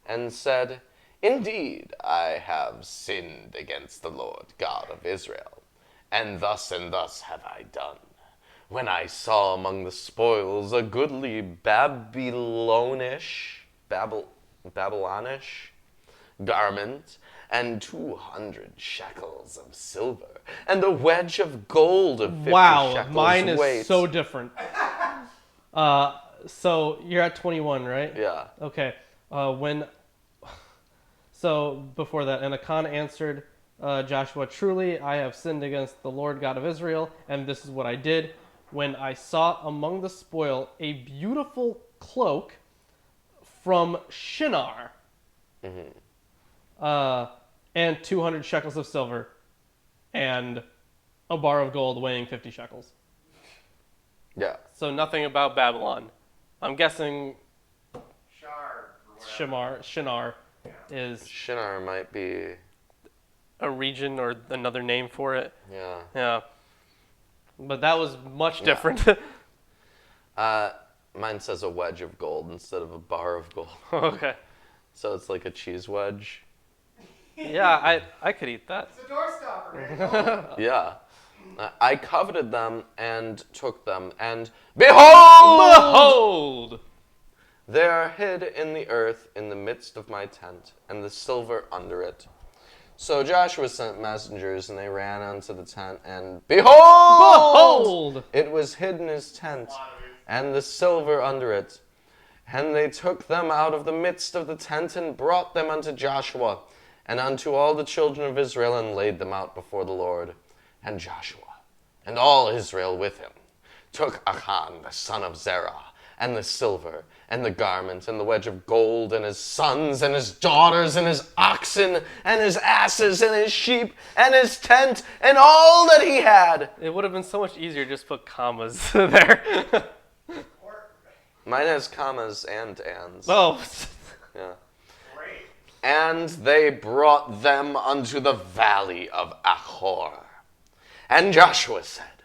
and said, Indeed, I have sinned against the Lord God of Israel, and thus have I done. When I saw among the spoils a goodly Babylonish garment, and 200 shekels of silver, and a wedge of gold of 50 shekels mine is weight. So different. So you're at 21, right? Yeah. Okay. So before that, and Achan answered Joshua, Truly, I have sinned against the Lord God of Israel, and this is what I did. When I saw among the spoil a beautiful cloak from Shinar, and 200 shekels of silver, and a bar of gold weighing 50 shekels. Yeah. So nothing about Babylon. I'm guessing Shinar is Shinar might be a region or another name for it. Yeah. Yeah. But that was much different. Mine says a wedge of gold instead of a bar of gold. Okay. So it's like a cheese wedge. Yeah, I could eat that. It's a doorstopper, man. Yeah. I coveted them and took them, and behold! They are hid in the earth in the midst of my tent, and the silver under it. So Joshua sent messengers, and they ran unto the tent, and behold! It was hid in his tent, and the silver under it. And they took them out of the midst of the tent, and brought them unto Joshua, and unto all the children of Israel, and laid them out before the Lord. And Joshua, and all Israel with him, took Achan the son of Zerah, and the silver, and the garment, and the wedge of gold, and his sons, and his daughters, and his oxen, and his asses, and his sheep, and his tent, and all that he had. It would have been so much easier to just put commas there. Mine has commas and ands. Oh. Yeah. Great. And they brought them unto the valley of Achor. And Joshua said,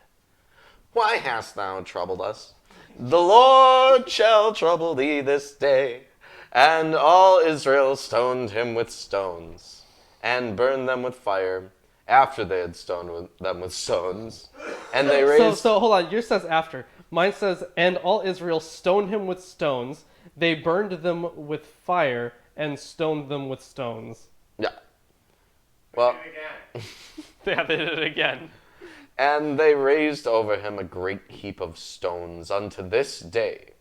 Why hast thou troubled us? The Lord shall trouble thee this day. And all Israel stoned him with stones, and burned them with fire, after they had stoned them with stones. And they raised... So hold on, yours says after. Mine says, and all Israel stoned him with stones. They burned them with fire, and stoned them with stones. Yeah. Well... Yeah, they did it again. And they raised over him a great heap of stones unto this day.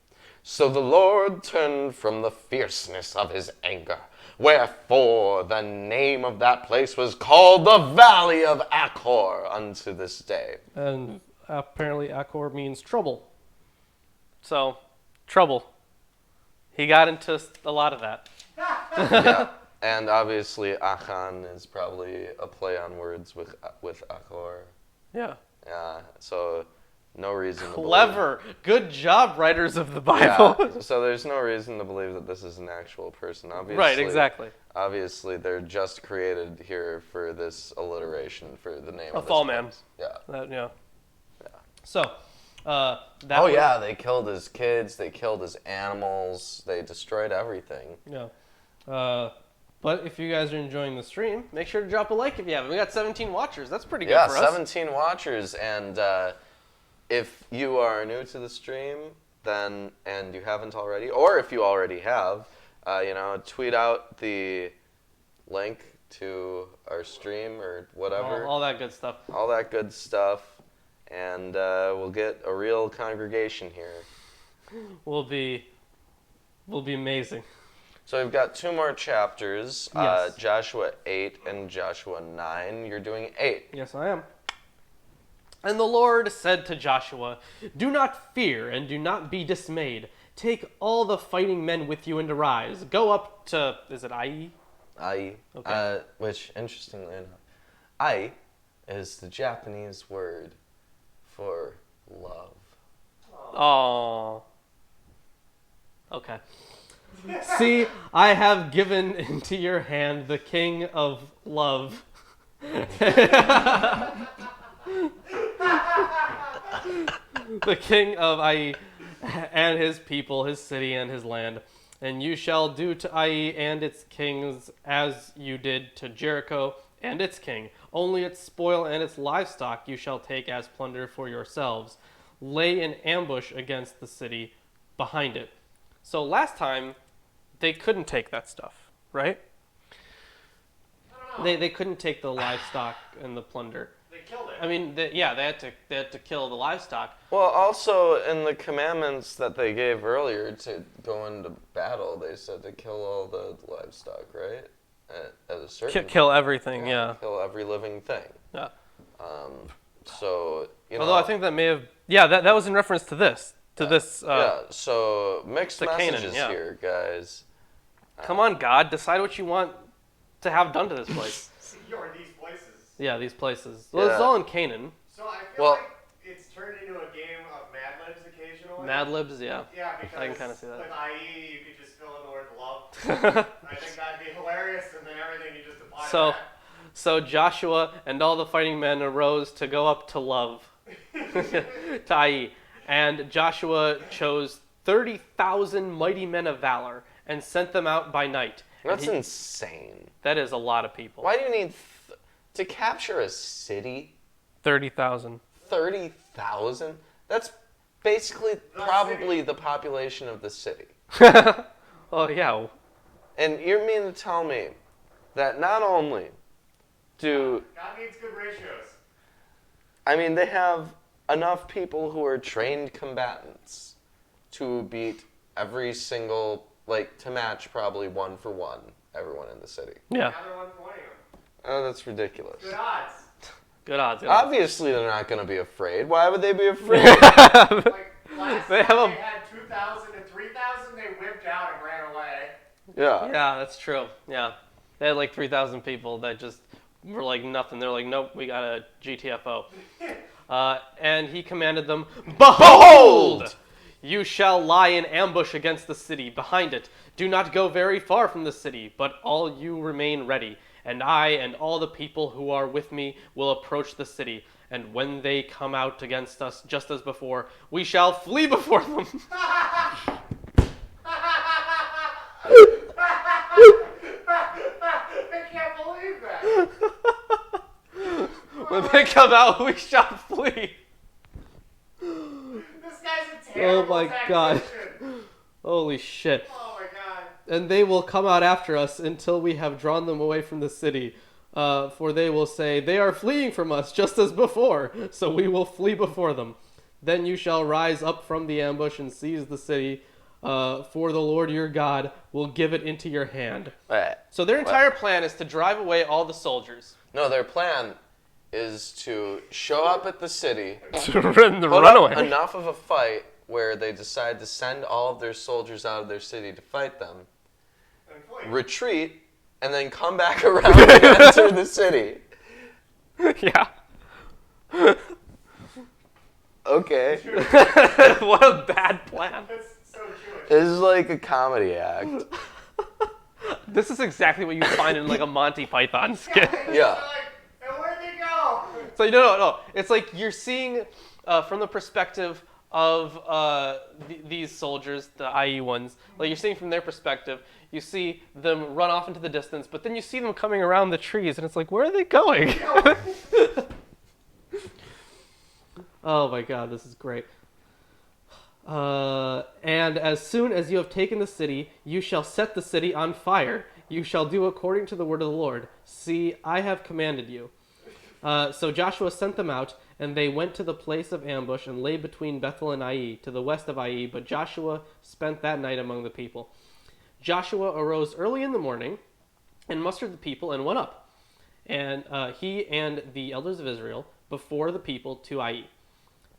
So the Lord turned from the fierceness of his anger. Wherefore the name of that place was called the Valley of Achor unto this day. And apparently Achor means trouble. So, trouble. He got into a lot of that. Yeah. And obviously Achan is probably a play on words with Achor. Yeah. Yeah, so no reason to Clever. Good job, writers of the Bible. Yeah, so there's no reason to believe that this is an actual person. Obviously, right, exactly. Obviously, they're just created here for this alliteration for the name of this fall place. man. Yeah. Yeah. Yeah. So, yeah, they killed his kids, they killed his animals, they destroyed everything. Yeah. But if you guys are enjoying the stream, make sure to drop a like if you haven't. We got 17 watchers. That's pretty good for us. Yeah, 17 watchers. And if you are new to the stream, then and you haven't already, or if you already have, tweet out the link to our stream or whatever. All that good stuff. All that good stuff. And we'll get a real congregation here. Will be amazing. So we've got 2 more chapters, Yes. Joshua 8 and Joshua 9. You're doing 8. Yes, I am. And the Lord said to Joshua, Do not fear and do not be dismayed. Take all the fighting men with you and arise. Go up to, is it Ai? Ai. Okay. Which, interestingly enough, Ai is the Japanese word for love. Oh. Okay. See, I have given into your hand the king of love. The king of Ai and his people, his city, and his land. And you shall do to Ai and its kings as you did to Jericho and its king. Only its spoil and its livestock you shall take as plunder for yourselves. Lay in ambush against the city behind it. So last time, they couldn't take that stuff, right? They couldn't take the livestock and the plunder. They killed it. I mean, they had to kill the livestock. Well, also in the commandments that they gave earlier to go into battle, they said to kill all the livestock, right? At a certain Kill everything, yeah. Kill every living thing. Yeah. So, Although I think that may have... Yeah, that was in reference to this. So mixed messages Canaan, yeah. here, guys. Come on, God, decide what you want to have done to this place. Or these places. Yeah, these places. Well, it's Yeah. all in Canaan. So I feel like it's turned into a game of Mad Libs occasionally. Mad Libs, yeah. Yeah, because I can kind of see that. with IE, you could just fill in the word love. I think that'd be hilarious, and then everything you just apply to that. So Joshua and all the fighting men arose to go up to Love, to Ai. And Joshua chose 30,000 mighty men of valor and sent them out by night. That's insane. That is a lot of people. Why do you need to capture a city? 30,000. 30,000? That's basically probably the population of the city. Oh, yeah. And you mean to tell me that not only do... God needs good ratios. I mean, they have enough people who are trained combatants to beat every single, like, to match probably 1-for-1 everyone in the city. Yeah. Now they're 120 them. Oh, that's ridiculous. Good odds. Good odds. Obviously, they're not going to be afraid. Why would they be afraid? Like, last They time have a- they had 2,000 and 3,000, they whipped out and ran away. Yeah. Yeah, that's true. Yeah. They had like 3,000 people that just were like nothing. They're like, nope, we got a GTFO. And he commanded them, Behold! You shall lie in ambush against the city, behind it. Do not go very far from the city, but all you remain ready. And I and all the people who are with me will approach the city. And when they come out against us, just as before, we shall flee before them. I can't believe that. When they come out, we shall flee. This guy's a terrible Oh my God. tactician. Holy shit. Oh my God. And they will come out after us until we have drawn them away from the city. For they will say, They are fleeing from us, just as before, so we will flee before them. Then you shall rise up from the ambush and seize the city, for the Lord your God will give it into your hand. So their entire plan is to drive away all the soldiers. No, their plan is to show up at the city, To run put up enough of a fight where they decide to send all of their soldiers out of their city to fight them, And flee. retreat, and then come back around and enter the city. Yeah. Okay. What a bad plan. That's so Jewish. This is like a comedy act. This is exactly what you find in like a Monty Python skit. Yeah. Like, and where'd they go? So no. It's like you're seeing from the perspective of these soldiers, the IE ones. Like you're seeing from their perspective. You see them run off into the distance, but then you see them coming around the trees, and it's like, where are they going? Oh my God, this is great. And as soon as you have taken the city, you shall set the city on fire. You shall do according to the word of the Lord. See, I have commanded you. So Joshua sent them out, and they went to the place of ambush and lay between Bethel and Ai, to the west of Ai. But Joshua spent that night among the people. Joshua arose early in the morning and mustered the people and went up. And he and the elders of Israel before the people to Ai.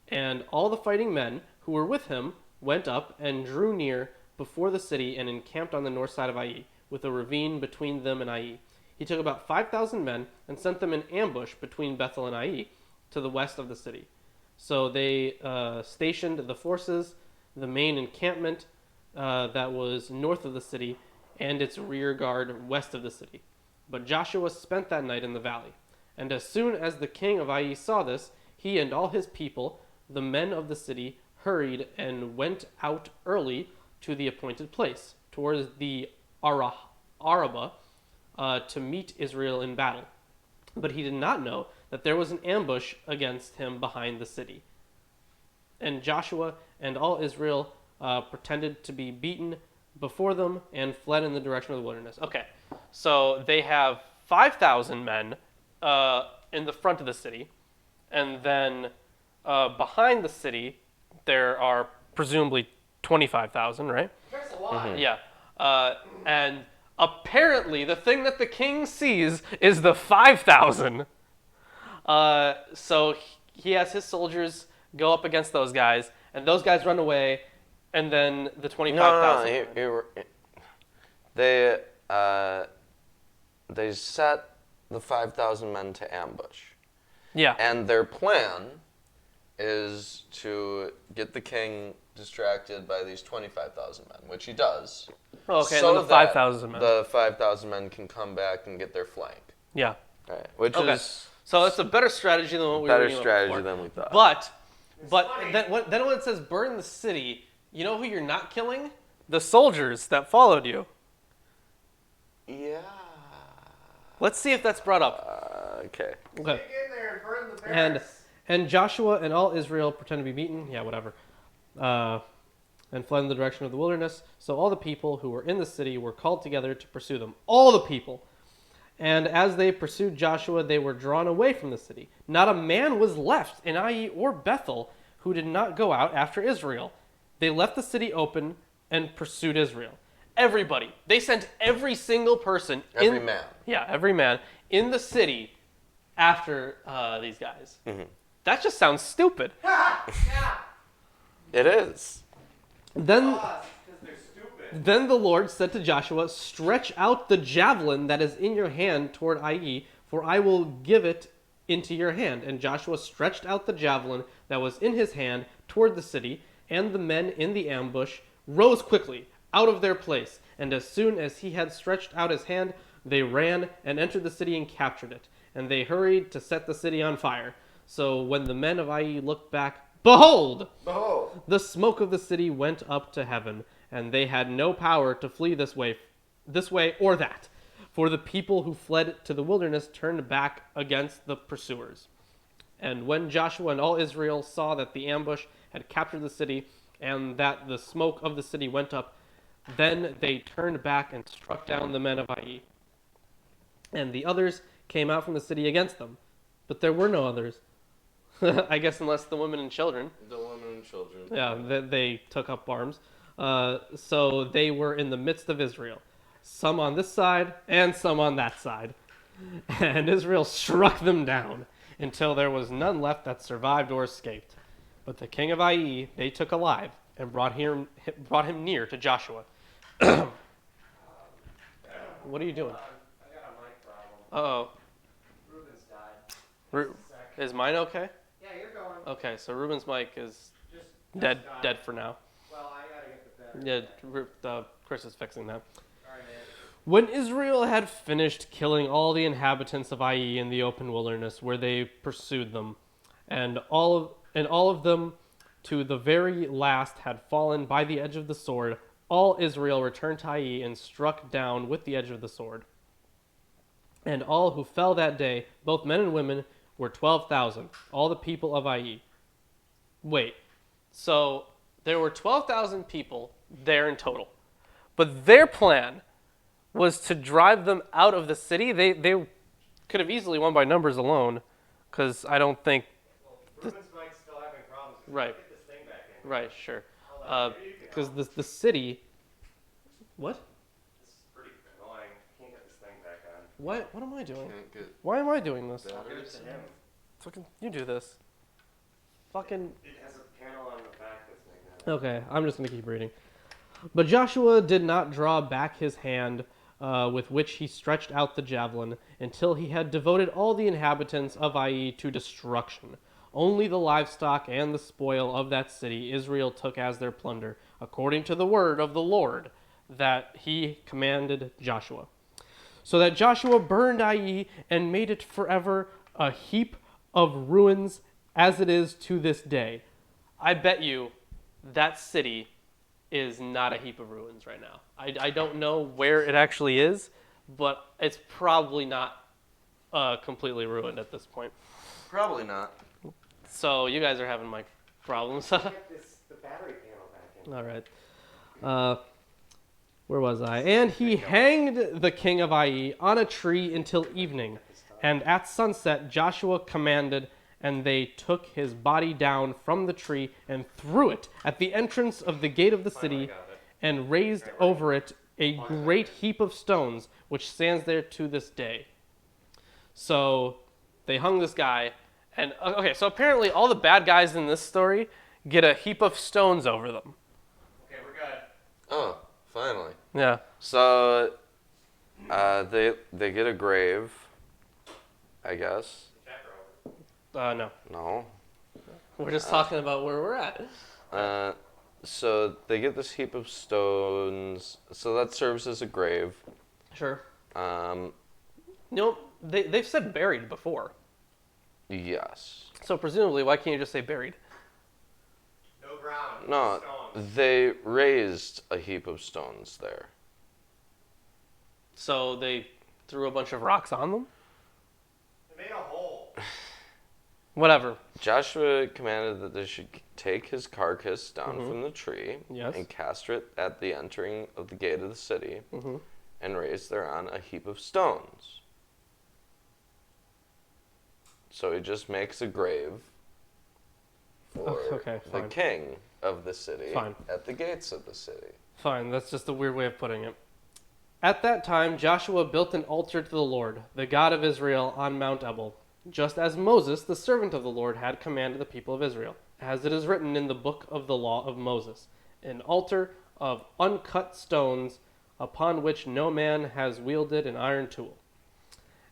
And all the fighting men who were with him went up and drew near before the city and encamped on the north side of Ai, with a ravine between them and Ai. He took about 5,000 men and sent them in ambush between Bethel and Ai to the west of the city. So they stationed the forces, the main encampment that was north of the city, and its rear guard west of the city. But Joshua spent that night in the valley. And as soon as the king of Ai saw this, he and all his people, the men of the city, hurried and went out early to the appointed place, towards the Arabah, to meet Israel in battle. But he did not know that there was an ambush against him behind the city. And Joshua and all Israel pretended to be beaten before them and fled in the direction of the wilderness. Okay, so they have 5,000 men in the front of the city, and then behind the city there are presumably 25,000, right? There's a lot. Mm-hmm. Yeah. And apparently the thing that the king sees is the 5,000. So he has his soldiers go up against those guys, and those guys run away, and then the 25,000. No. They set the 5,000 men to ambush. Yeah. And their plan is to get the king distracted by these 25,000 men, which he does. Okay, so and then the that 5,000 men. The 5,000 men can come back and get their flank. Yeah. Right. Which Okay. is So it's a better strategy than what we better were doing strategy before. than we thought. But funny. then when it says burn the city, you know who you're not killing? The soldiers that followed you. Yeah. Let's see if that's brought up. Okay. Okay. Dig in there and burn the barracks. And Joshua and all Israel pretend to be beaten. Yeah, whatever. And fled in the direction of the wilderness. So all the people who were in the city were called together to pursue them. All the people. And as they pursued Joshua, they were drawn away from the city. Not a man was left in Ai or Bethel who did not go out after Israel. They left the city open and pursued Israel. Everybody. They sent every single person. Every man. Yeah, every man in the city after these guys. Mm-hmm. That just sounds stupid. Yeah. It is. Then They're stupid. the Lord said to Joshua, "Stretch out the javelin that is in your hand toward Ai, for I will give it into your hand." And Joshua stretched out the javelin that was in his hand toward the city, and the men in the ambush rose quickly out of their place. And as soon as he had stretched out his hand, they ran and entered the city and captured it. And they hurried to set the city on fire. So when the men of Ai looked back, behold! The smoke of the city went up to heaven, and they had no power to flee this way or that. For the people who fled to the wilderness turned back against the pursuers. And when Joshua and all Israel saw that the ambush had captured the city, and that the smoke of the city went up, then they turned back and struck down the men of Ai. And the others came out from the city against them. But there were no others. I guess unless the women and children. The women and children. Yeah, they took up arms. So they were in the midst of Israel. Some on this side and some on that side. And Israel struck them down until there was none left that survived or escaped. But the king of Ai they took alive and brought him near to Joshua. What are you doing? I got a mic problem. Uh-oh. Ruben's died. Is mine okay? Yeah, you're going. Okay, so Ruben's mic is Just dead died. for now. Well, I gotta get the battery. Yeah, Chris is fixing that. All right, man. When Israel had finished killing all the inhabitants of Ai in the open wilderness, where they pursued them, and all of them to the very last had fallen by the edge of the sword, all Israel returned to Ai and struck down with the edge of the sword. And all who fell that day, both men and women, were 12,000, all the people of Ai. Wait, so there were 12,000 people there in total, but their plan was to drive them out of the city. They could have easily won by numbers alone, because I don't think. Ruben's mic's still having problems. Right. Get this thing back in. Right, sure. Hold on, maybe you can Because help. the city. What? This is pretty annoying. Can't get this thing back on. What am I doing? Can't get Why am I doing this? Give it to him. Fucking, you do this. Fucking. It has a panel on the back that's making it. Okay, I'm just going to keep reading. But Joshua did not draw back his hand with which he stretched out the javelin until he had devoted all the inhabitants of Ai to destruction. Only the livestock and the spoil of that city Israel took as their plunder, according to the word of the Lord that he commanded Joshua. So that Joshua burned Ai and made it forever a heap of ruins as it is to this day. I bet you that city is not a heap of ruins right now. I don't know where it actually is, but it's probably not completely ruined at this point. Probably not. So you guys are having mic problems. Get the battery panel back in. All right. Where was I? And he hanged the king of Ai on a tree until evening. And at sunset Joshua commanded, and they took his body down from the tree and threw it at the entrance of the gate of the city, and raised over it a great heap of stones, which stands there to this day. So they hung this guy, and okay, so apparently all the bad guys in this story get a heap of stones over them. Okay, we're good. Oh, finally. Yeah. So, they get a grave, I guess. No. No. We're just talking about where we're at. So they get this heap of stones. So that serves as a grave. Sure. Um, They've said buried before. yes. So presumably, why can't you just say buried? No ground. No, Stones. they raised a heap of stones there. So they threw a bunch of rocks on them? They made a hole. Whatever. Joshua commanded that they should take his carcass down Mm-hmm. from the tree Yes. and cast it at the entering of the gate of the city Mm-hmm. and raise thereon a heap of stones. So he just makes a grave for Okay, the fine. king of the city Fine. at the gates of the city. Fine, that's just a weird way of putting it. At that time, Joshua built an altar to the Lord, the God of Israel, on Mount Ebal, just as Moses, the servant of the Lord, had commanded the people of Israel, as it is written in the book of the law of Moses, an altar of uncut stones upon which no man has wielded an iron tool.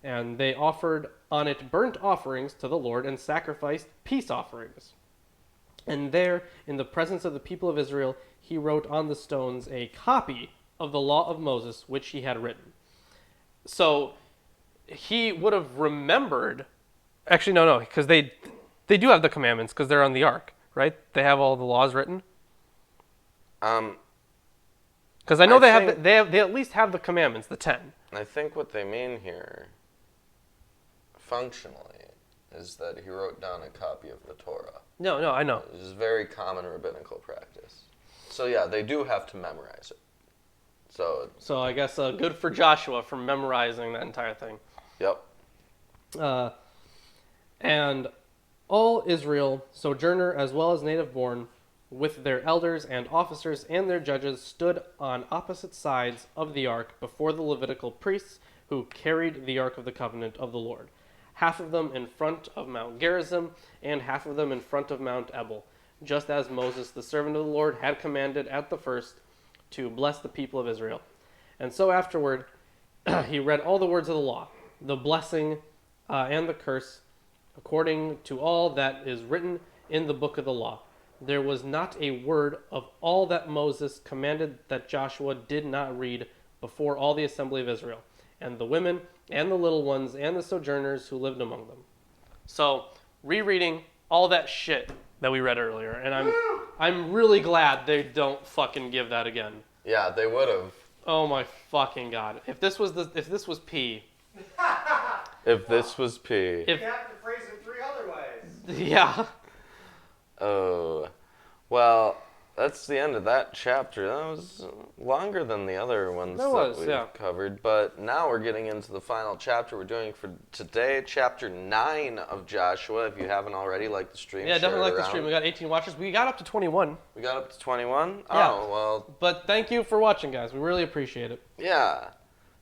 And they offered on it burnt offerings to the Lord and sacrificed peace offerings. And there, in the presence of the people of Israel, he wrote on the stones a copy of the law of Moses, which he had written. So he would have remembered. Actually, no, because they do have the commandments because they're on the ark, right? They have all the laws written. Because I know they at least have the commandments, the 10. I think what they mean here, functionally, is that he wrote down a copy of the Torah. No, I know. Which is very common rabbinical practice. So yeah, they do have to memorize it. So I guess good for Joshua for memorizing that entire thing. Yep. And all Israel, sojourner as well as native born, with their elders and officers and their judges, stood on opposite sides of the ark before the Levitical priests who carried the ark of the covenant of the Lord. Half of them in front of Mount Gerizim, and half of them in front of Mount Ebal, just as Moses, the servant of the Lord, had commanded at the first to bless the people of Israel. And so afterward, he read all the words of the law, the blessing and the curse, according to all that is written in the book of the law. There was not a word of all that Moses commanded that Joshua did not read before all the assembly of Israel, and the women and the little ones and the sojourners who lived among them. So, rereading all that shit that we read earlier, and I'm really glad they don't fucking give that again. Yeah, they would have. Oh my fucking god! If this was P. If this was P. You have to phrase it 3 other ways. Yeah. Oh, well, that's the end of that chapter. That was longer than the other ones we've covered. But now we're getting into the final chapter we're doing for today, chapter 9 of Joshua. If you haven't already, like the stream. Yeah, definitely like the stream. We got 18 watchers. We got up to 21. We got up to 21? Yeah. Oh, well. But thank you for watching, guys. We really appreciate it. Yeah,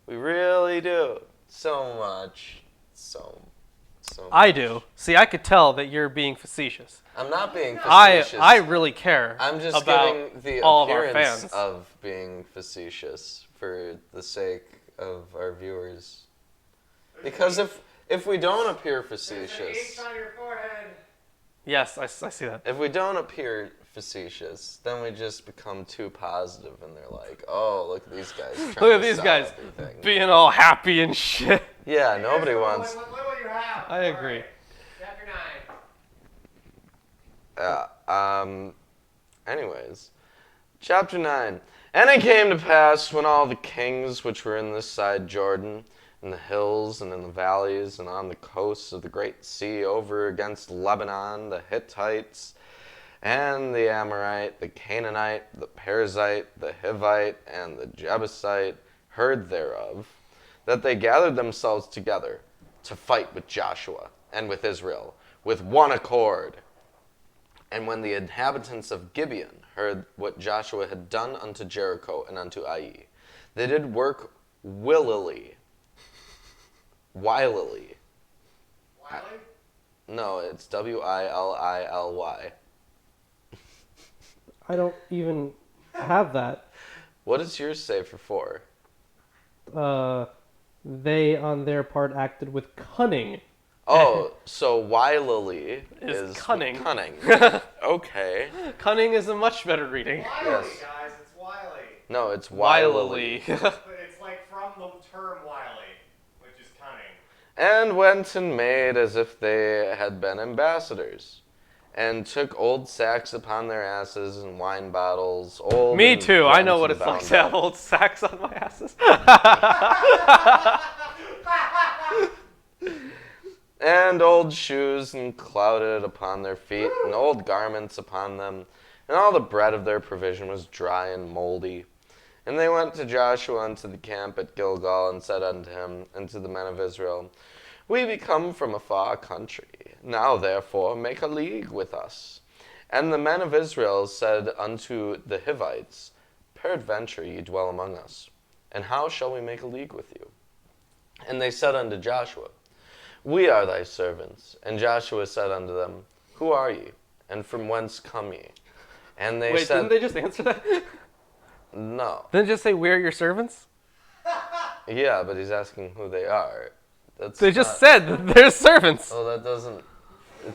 we really do. So much. So I do. See, I could tell that you're being facetious. I'm not being facetious. I really care. I'm just about giving the all of our appearance fans. of being facetious for the sake of our viewers. Because if we don't appear There's an facetious, H on your forehead. Yes, I see that. if we don't appear facetious, then we just become too positive, and they're like, "Oh, look at these guys! Look trying at to these sell guys everything." being all happy and shit. Yeah, nobody wants. What little you have. I agree. All right. Chapter 9. Anyways, chapter 9. And it came to pass when all the kings which were in this side Jordan, in the hills and in the valleys and on the coasts of the great sea over against Lebanon, the Hittites and the Amorite, the Canaanite, the Perizzite, the Hivite, and the Jebusite heard thereof, that they gathered themselves together to fight with Joshua and with Israel with one accord. And when the inhabitants of Gibeon heard what Joshua had done unto Jericho and unto Ai, they did work willily. Wilily. Wiley? No, it's Wilily. I don't even have that. What does yours say for 4? They, on their part, acted with cunning. Oh, so wilily is cunning. Cunning. Okay. Cunning is a much better reading. Wiley, Yes. guys. It's Wiley. No, it's wilily. But it's like from the term Wiley, which is cunning. And went and made as if they had been ambassadors, and took old sacks upon their asses and wine bottles. Old Me and too. I know bent what and it's like bound to have up. old sacks on my asses. and old shoes and clouded upon their feet, and old garments upon them, and all the bread of their provision was dry and moldy. And they went to Joshua unto the camp at Gilgal, and said unto him, and to the men of Israel, We be come from a far country. Now therefore make a league with us. And the men of Israel said unto the Hivites, Peradventure ye dwell among us, and how shall we make a league with you? And they said unto Joshua, We are thy servants. And Joshua said unto them, Who are ye, and from whence come ye? And they Wait, said, didn't they just answer that? No. Didn't it just say, we're your servants? Yeah, but he's asking who they are. They just said that they're servants. Oh, that doesn't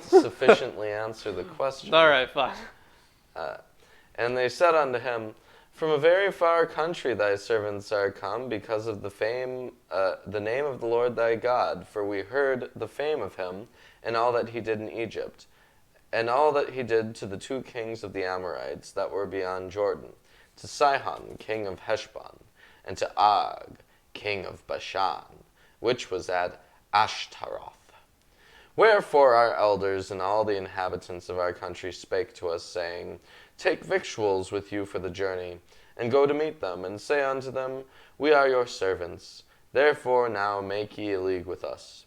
sufficiently answer the question. All right, fine. And they said unto him, From a very far country thy servants are come, because of the fame, the name of the Lord thy God. For we heard the fame of him, and all that he did in Egypt, and all that he did to the 2 kings of the Amorites that were beyond Jordan, to Sihon, king of Heshbon, and to Og, king of Bashan, which was at Ashtaroth. Wherefore our elders and all the inhabitants of our country spake to us, saying, Take victuals with you for the journey, and go to meet them, and say unto them, We are your servants. Therefore now make ye a league with us.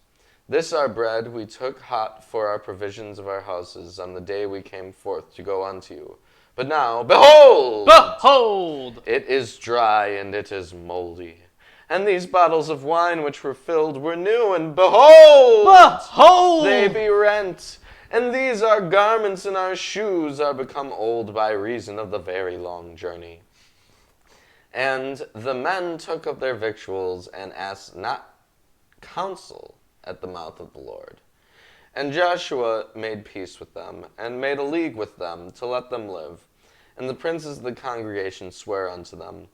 This our bread we took hot for our provisions of our houses on the day we came forth to go unto you. But now, behold! Behold! It is dry, and it is moldy. And these bottles of wine which were filled were new, and behold! Behold! They be rent. And these our garments and our shoes are become old by reason of the very long journey. And the men took of their victuals, and asked not counsel at the mouth of the Lord. And Joshua made peace with them, and made a league with them, to let them live. And the princes of the congregation sware unto them.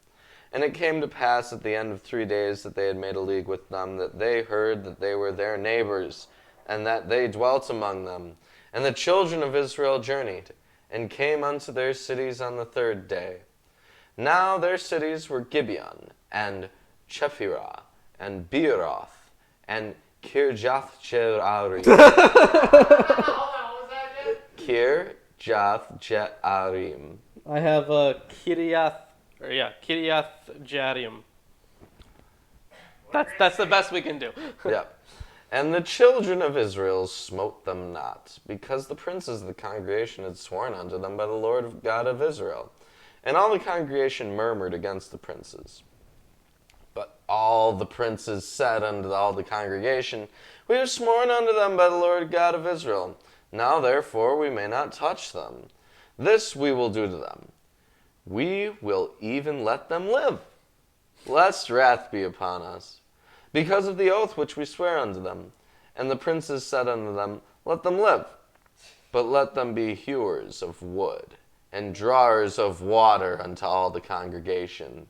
And it came to pass at the end of 3 days that they had made a league with them, that they heard that they were their neighbors, and that they dwelt among them. And the children of Israel journeyed, and came unto their cities on the 3rd day. Now their cities were Gibeon, and Chephirah, and Beeroth, and Kirjath-Jearim. Hold on, what was that again? Kirjath-Jearim. I have Kiriath Jearim. That's the best we can do. Yeah. And the children of Israel smote them not, because the princes of the congregation had sworn unto them by the Lord God of Israel. And all the congregation murmured against the princes. But all the princes said unto all the congregation, We have sworn unto them by the Lord God of Israel. Now therefore we may not touch them. This we will do to them. We will even let them live, lest wrath be upon us, because of the oath which we swear unto them. And the princes said unto them, Let them live, but let them be hewers of wood, and drawers of water unto all the congregation,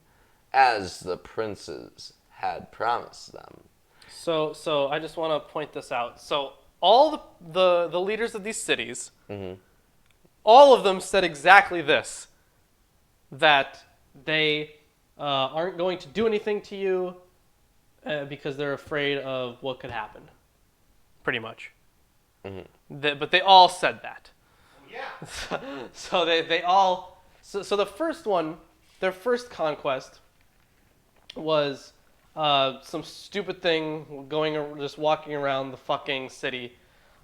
as the princes had promised them. So I just want to point this out. So all the leaders of these cities, all of them said exactly this, that they aren't going to do anything to you because they're afraid of what could happen, pretty much. But they all said that. Yeah. So they all... So the first one, their first conquest was some stupid thing just walking around the fucking city.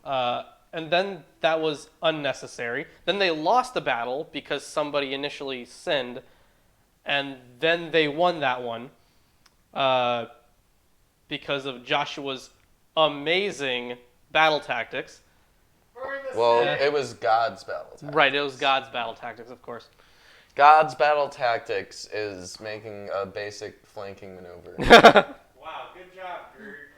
And then that was unnecessary. Then they lost the battle because somebody initially sinned. And then they won that one because of Joshua's amazing battle tactics. Well, it was God's battle tactics. Right, it was God's battle tactics, of course. God's battle tactics is making a basic flanking maneuver. Wow, good job, Gert.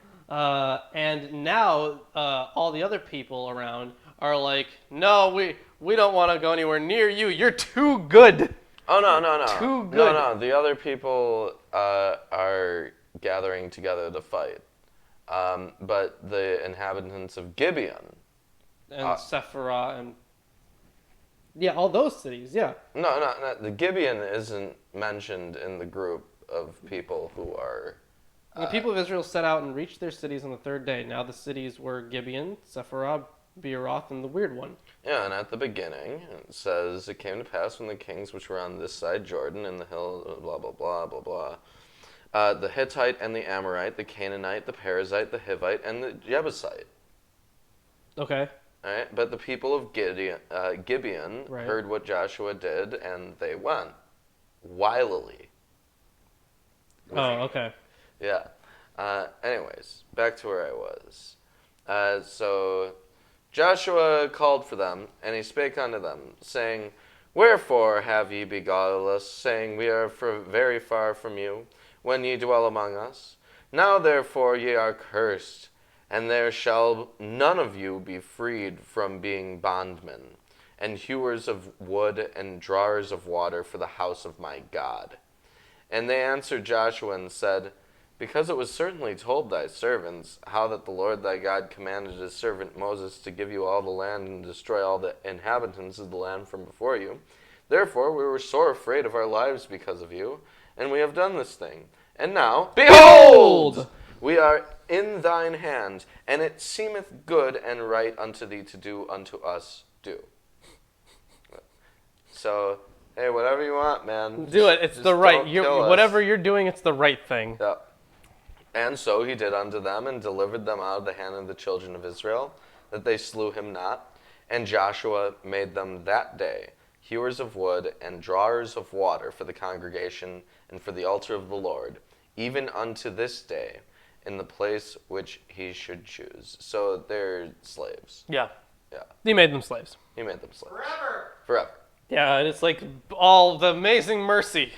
And now all the other people around are like, no, we don't want to go anywhere near you. You're too good. Oh, no. Too good. No. The other people are gathering together to fight. But the inhabitants of Gibeon. And Sephirah and... Yeah, all those cities, yeah. No. The Gibeon isn't mentioned in the group of people who are The people of Israel set out and reached their cities on the third day. Now the cities were Gibeon, Sepharad, Beeroth, and the weird one. Yeah, and at the beginning, it says, it came to pass when the kings which were on this side Jordan in the hill, blah, blah, blah, blah, blah, the Hittite and the Amorite, the Canaanite, the Perizzite, the Hivite, and the Jebusite. Okay. All right, but the people of Gibeon Right. heard what Joshua did, and they went wilily. Oh, okay. Yeah. Anyways, back to where I was. So Joshua called for them, and he spake unto them, saying, Wherefore have ye beguiled us, saying, We are very far from you, when ye dwell among us? Now therefore ye are cursed, and there shall none of you be freed from being bondmen, and hewers of wood, and drawers of water for the house of my God. And they answered Joshua and said, Because it was certainly told thy servants, how that the Lord thy God commanded his servant Moses to give you all the land and destroy all the inhabitants of the land from before you. Therefore we were sore afraid of our lives because of you, and we have done this thing. And now, behold! We are in thine hand, and it seemeth good and right unto thee to do unto us do. So, hey, whatever you want, man. Do it. It's Just the right. don't kill us. Whatever you're doing, it's the right thing. Yeah. And so he did unto them, and delivered them out of the hand of the children of Israel, that they slew him not. And Joshua made them that day hewers of wood and drawers of water for the congregation and for the altar of the Lord, even unto this day, in the place which he should choose. So they're slaves. Yeah. Yeah. He made them slaves. He made them slaves. Forever. Yeah, and it's like all the amazing mercy.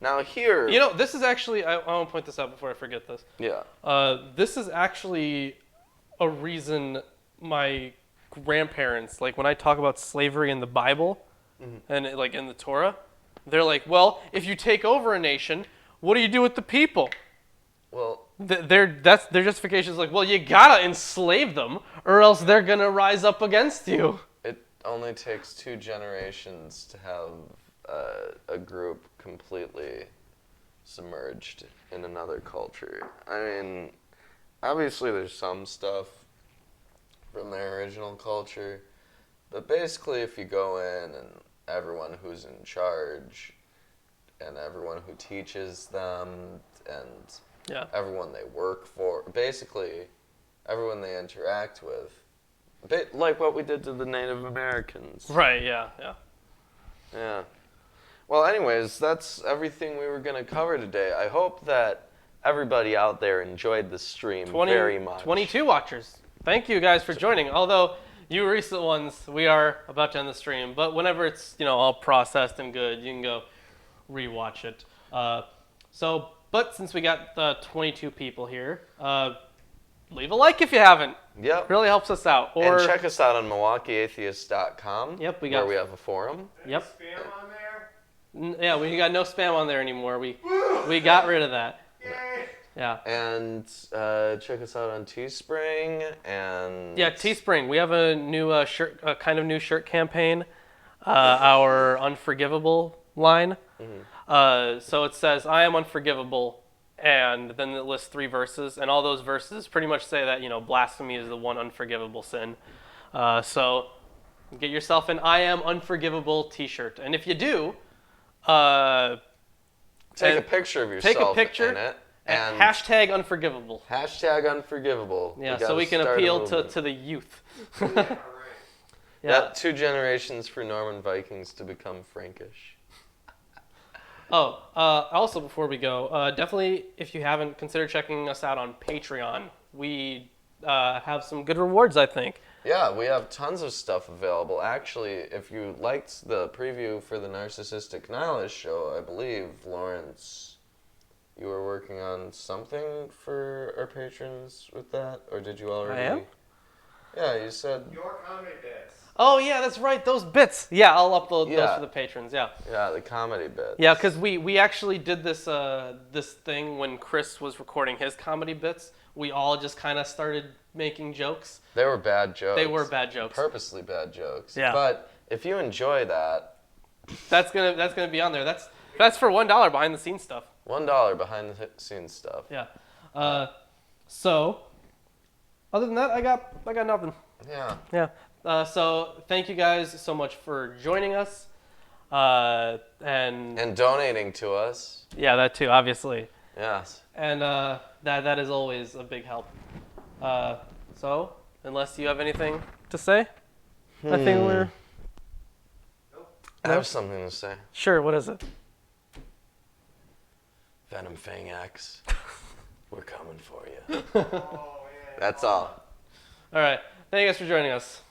Now here... You know, this is actually, I want to point this out before I forget this. Yeah. This is actually a reason my grandparents, like when I talk about slavery in the Bible and like in the Torah, they're like, well, if you take over a nation, what do you do with the people? Well... Their justification is like, well, you gotta enslave them, or else they're gonna rise up against you. It only takes 2 generations to have a group completely submerged in another culture. I mean, obviously there's some stuff from their original culture, but basically if you go in and everyone who's in charge and everyone who teaches them and everyone they work for, basically everyone they interact with, like what we did to the Native Americans. Right, yeah. Yeah. Well, anyways, that's everything we were going to cover today. I hope that everybody out there enjoyed the stream very much. 22 watchers. Thank you guys for joining. Although you recent ones, we are about to end the stream, but whenever it's, all processed and good, you can go rewatch it. But since we got 22 people here, leave a like if you haven't. Yep. It really helps us out. Or and check us out on MilwaukeeAtheist.com. Yep, where we have a forum. Yep. Spam on there. Yeah, we got no spam on there anymore. We got rid of that. Yay. Yeah. And check us out on Teespring and Yeah, Teespring. We have a new shirt, kind of new shirt campaign. Our Unforgivable line. So it says, "I am unforgivable," and then it lists 3 verses, and all those verses pretty much say that blasphemy is the one unforgivable sin. So get yourself an "I am unforgivable" T-shirt, and if you do, take a picture of yourself in it. And hashtag unforgivable. Hashtag unforgivable. Yeah, so we can appeal to the youth. Yeah, 2 generations for Norman Vikings to become Frankish. Also before we go, definitely if you haven't, consider checking us out on Patreon. We have some good rewards, I think. Yeah, we have tons of stuff available. Actually, if you liked the preview for the Narcissistic Nihilist show, I believe, Lawrence, you were working on something for our patrons with that? Or did you already? I am? Yeah, you said... Your comedy bits. Oh, yeah, that's right, those bits. Yeah, I'll upload those for the patrons, yeah. Yeah, the comedy bits. Yeah, because we actually did this this thing when Chris was recording his comedy bits. We all just kind of started making jokes. They were bad jokes. They were bad jokes. Purposely bad jokes. Yeah. But if you enjoy that... That's gonna be on there. That's for $1 behind the scenes stuff. $1 behind the scenes stuff. Yeah. So, other than that, I got nothing. Yeah. Yeah. So thank you guys so much for joining us. And donating to us. yeah, that too, obviously. Yes. And that is always a big help. So, unless you have anything to say, I think we're... I have something to say. Sure, what is it? Venom Fang X, we're coming for you. That's all. All right. Thank you guys for joining us.